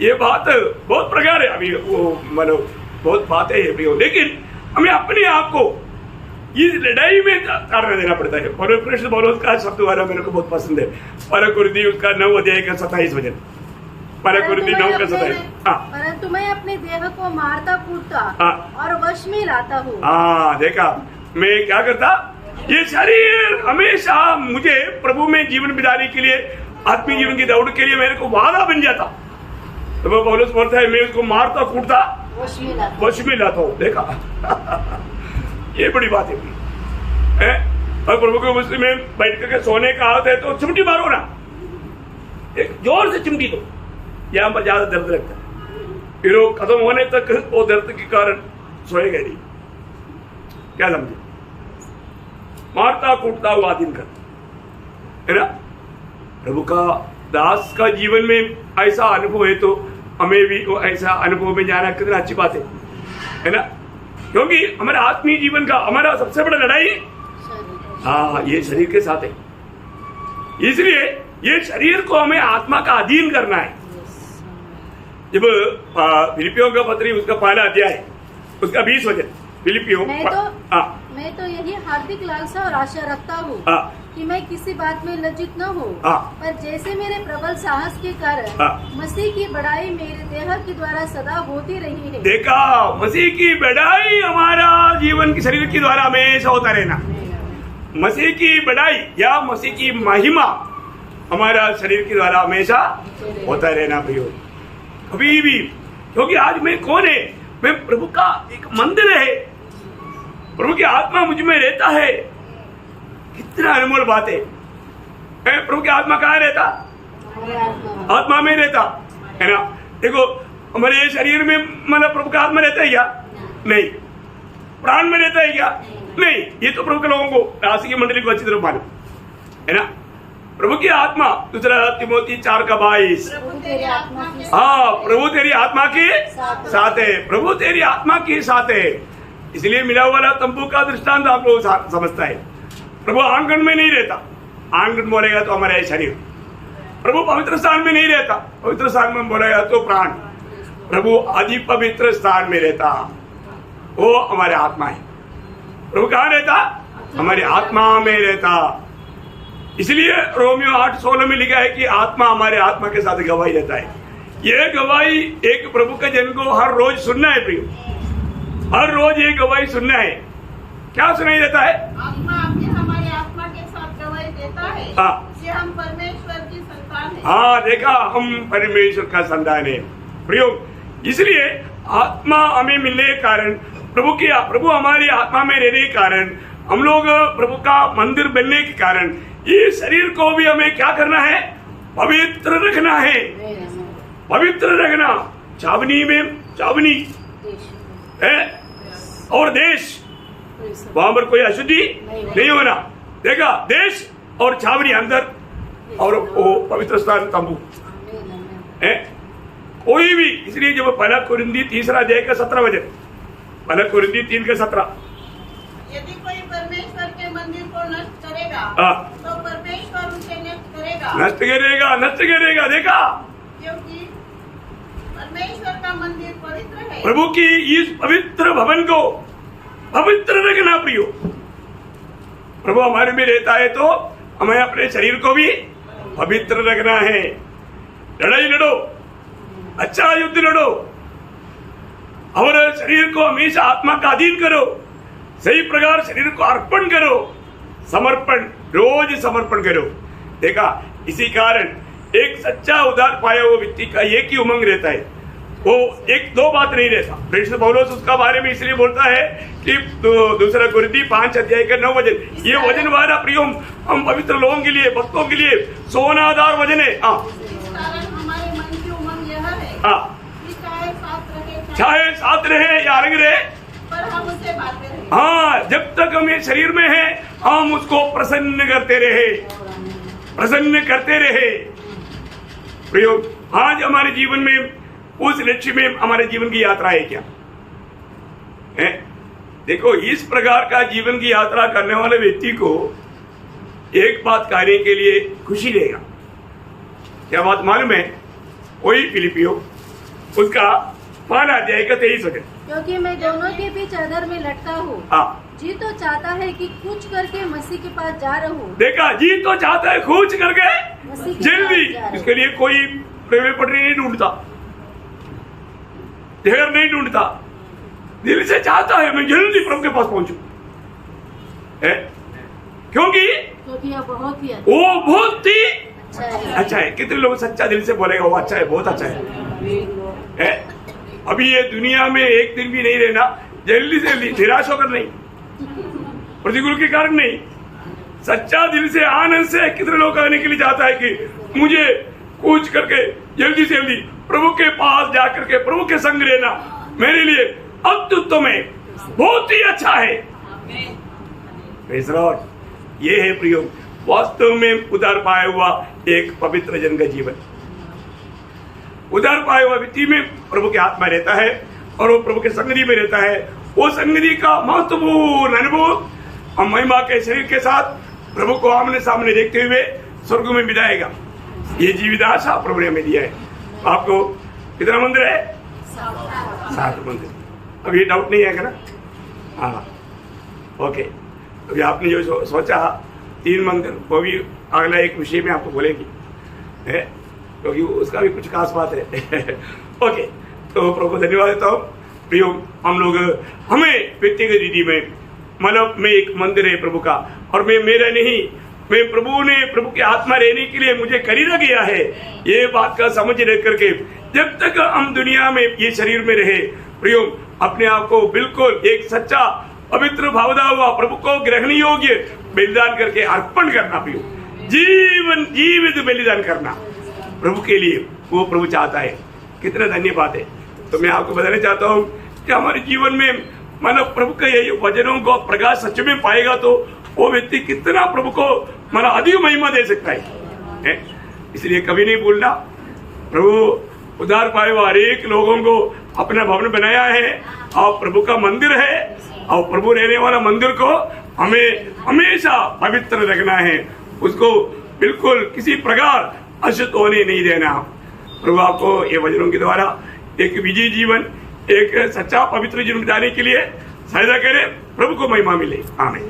ये बात बहुत प्रकार है। अभी वो मानो बहुत बातें है, लेकिन हमें अपने आप को इस लड़ाई में तारना देना पड़ता है। पौलुस का शब्द वाला मेरे को बहुत पसंद है, पाराकुर्दी उसका 9:27 वचन, पाराकुर्दी 9:27। परंतु मैं अपने देह को मारता कूटता और वश में लाता हूँ। हाँ देखा, मैं क्या करता, ये शरीर हमेशा मुझे प्रभु में जीवन बिताने के लिए, आत्मीय जीवन की दौड़ के लिए मेरे को वादा बन जाता। तो वो पौलुस बोलता है, मैं उसको मारता कूटता वश में लाता हूँ। देखा ये बड़ी बात है। और प्रभु के मुस्लिम में बैठ करके सोने का हाथ है तो चिमटी मारो ना, एक जोर से चिमटी दो, यहाँ पर ज्यादा दर्द लगता है। फिर वो खत्म होने तक वो दर्द के कारण सोएगा नहीं। क्या समझे, मारता कूटता हुआ दिन कर, है ना। प्रभु का दास का जीवन में ऐसा अनुभव है तो हमें भी वो ऐसा अनुभव में जाना कितना अच्छी बात है ना। क्योंकि हमारा आत्मीय जीवन का हमारा सबसे बड़ा लड़ाई हाँ ये शरीर के साथ है। इसलिए ये शरीर को हमें आत्मा का अधीन करना है। जब फिलिपियों का पत्री उसका पहला अध्याय उसका 20 वचन, फिलिपियों मैं तो यही हार्दिक लालसा और आशा रखता हूँ कि मैं किसी बात में लज्जित न हूँ, पर जैसे मेरे प्रबल साहस के कारण मसीह की बढ़ाई मेरे देह के द्वारा सदा होती रही है। देखा, मसीह की बढ़ाई हमारा जीवन की शरीर के द्वारा हमेशा होता रहना। मसीह की बढ़ाई या मसीह की महिमा हमारा शरीर के द्वारा हमेशा होता रहना भाइयों, कभी भी। क्योंकि आज मैं कौन है, मैं प्रभु का एक मंदिर है, प्रभु की आत्मा मुझ में रहता है। कितना अनमोल बात है। प्रभु की आत्मा कहाँ रहता, आत्मा में रहता है ना। देखो हमारे शरीर में मतलब प्रभु का आत्मा रहता है क्या, नहीं। प्राण में रहता है क्या, नहीं। ये तो प्रभु के लोगों को, राशि की मंडली को अच्छी तरह मालूम है ना। प्रभु की आत्मा, दूसरा तिमोथी 4:22, हाँ प्रभु तेरी आत्मा के साथ है, प्रभु तेरी आत्मा के साथ है। इसलिए मिला वाला तंबू का दृष्टांत आप लोग समझता है। प्रभु आंगन में नहीं रहता, आंगन बोलेगा तो हमारा शरीर। प्रभु पवित्र स्थान में नहीं रहता, पवित्र स्थान में बोलेगा तो प्राण। प्रभु अति पवित्र स्थान में रहता, वो हमारे आत्मा है। प्रभु कहाँ रहता, हमारी आत्मा में रहता। इसलिए रोमियो 8:16 में लिखा है कि आत्मा हमारे आत्मा के साथ गवाही देता है। ये गवाही एक प्रभु के जन को हर रोज सुनना है प्रियो, हर रोज ये गवाही सुनना है। क्या सुनाई देता है, आत्मा हमारे आत्मा के साथ गवाही देता है कि हम परमेश्वर की संतान हैं। हाँ देखा, हम परमेश्वर का संतान है प्रियो। इसलिए आत्मा हमें मिलने के कारण, प्रभु हमारी आत्मा में रहने के कारण, हम लोग प्रभु का मंदिर बनने के कारण ये शरीर को भी हमें क्या करना है, पवित्र रखना है। पवित्र रखना, छावनी में छावनी है और देश, वहां पर कोई अशुद्धि नहीं होना। देखा, देश और छावनी अंदर और वो पवित्र स्थान तंबू है कोई भी। इसलिए जब पहला कुरिन्थी 3:17 वचन, पहला कुरिन्थी 3:17, यदि कोई परमेश्वर के मंदिर को नष्ट करेगा तो परमेश्वर उसे नष्ट करेगा। देखा, क्योंकि परमेश्वर का मंदिर पवित्र है। प्रभु की इस पवित्र भवन को पवित्र रखना प्रियो। प्रभु हमारे में रहता है तो हमें अपने शरीर को भी पवित्र रखना है। लड़ाई लड़ो, अच्छा युद्ध लड़ो और शरीर को हमेशा आत्मा का अधीन करो। सही प्रकार शरीर को अर्पण करो, समर्पण रोज समर्पण करो। देखा, इसी कारण एक सच्चा उद्धार पाया हुआ व्यक्ति का एक ही उमंग रहता है, वो एक दो बात नहीं रहता। प्रेषित पौलुस उसका बारे में इसलिए बोलता है कि दूसरा कुरिन्थी 5:9 वचन, ये वचन हमारा प्रियो हम पवित्र लोगों के लिए, भक्तों के लिए सोनादार वचन है। इस कारण हमारे मन की उमंग यह है कि चाहे साथ रहे या अलग रहे, पर हम उससे बातें रहे। हाँ, जब तक हम ये शरीर में है हम उसको प्रसन्न करते रहे, प्रसन्न करते रहे। प्रयोग आज हमारे जीवन में उस लक्ष्य में हमारे जीवन की यात्रा है क्या है? देखो, इस प्रकार का जीवन की यात्रा करने वाले व्यक्ति को एक बात करने के लिए खुशी रहेगा। क्या बात मालूम है? वही फिलिपियो उसका 5 अध्याय का 23 वचन, क्योंकि मैं दोनों के बीच अधर में लटका हूँ, जी तो चाहता है कि कुछ करके मसीह के पास जा रहा हूँ। देखा, जी तो चाहता है कुछ करके मसीह के जल्दी, पास जा रहा हूँ। इसके लिए कोई रेलवे पटरी नहीं ढूंढता, जगह नहीं ढूंढता, दिल से चाहता है मैं जल्दी प्रभु के पास पहुंचूं। क्योंकि यह बहुत ही वो बहुत ही अच्छा है। अच्छा है। कितने लोग सच्चा दिल से बोलेगा वो अच्छा है, बहुत अच्छा है। अभी ये दुनिया में एक दिन भी नहीं रहना, जल्दी से निराश होकर नहीं, प्रतिकूल के कारण नहीं, सच्चा दिल से आनंद से कितने लोग कहने के लिए चाहता है कि मुझे कुछ करके जल्दी से जल्दी प्रभु के पास जाकर के प्रभु के संग रहना मेरे लिए अत्युत्तम है, बहुत ही अच्छा है। ये है प्रयोग वास्तव में उद्धार पाया हुआ एक पवित्र जन का जीवन। उद्धार पाया हुआ व्यक्ति में प्रभु के हाथ में रहता है और वो प्रभु के संगति में रहता है। वो संगति का महत्वपूर्ण अनुभव हम महिमा के शरीर के साथ प्रभु को आमने सामने देखते हुए स्वर्ग में बिताएगा। ये जीवित आशा प्रभु ने हमें दिया है। आपको कितना मंदिर है? 7 मंदिर। अब ये डाउट नहीं है ना? हाँ, ओके। अभी आपने जो सोचा 3 मंदिर, वो भी अगला एक विषय में आपको बोलेगी, है क्योंकि उसका भी कुछ खास बात है। ओके, तो प्रभु को धन्यवाद देता हूँ। प्रियो, हम लोग हमें व्यक्तिगत रीति में मतलब मैं एक मंदिर है प्रभु का, और मैं मेरा नहीं, मैं प्रभु ने प्रभु के आत्मा रहने के लिए मुझे खरीदा गया है, ये बात का समझ रह करके जब तक हम दुनिया में ये शरीर में रहे प्रियो, अपने आप को बिल्कुल एक सच्चा पवित्र भावदा हुआ प्रभु को ग्रहण योग्य बलिदान करके अर्पण करना, प्रियो जीवन जीवित बलिदान करना प्रभु के लिए, वो प्रभु चाहता है। कितना धन्यवाद है। तो मैं आपको बताना चाहता हूँ कि हमारे जीवन में मतलब प्रभु के ये वचनों को प्रकाश सच में पाएगा तो वो व्यक्ति कितना प्रभु को मतलब अधिक महिमा दे सकता है। इसलिए कभी नहीं भूलना, प्रभु उद्धार पाए हुए हर एक लोगों को अपना भवन बनाया है और प्रभु का मंदिर है, और प्रभु रहने वाला मंदिर को हमें हमेशा पवित्र रखना है, उसको बिल्कुल किसी प्रकार अशुद्ध होने नहीं देना। प्रभु आपको ये वचनों के द्वारा एक विजयी जीवन, एक सच्चा पवित्र जीवन बिताने के लिए सहायता करे। प्रभु को महिमा मिले। आमीन।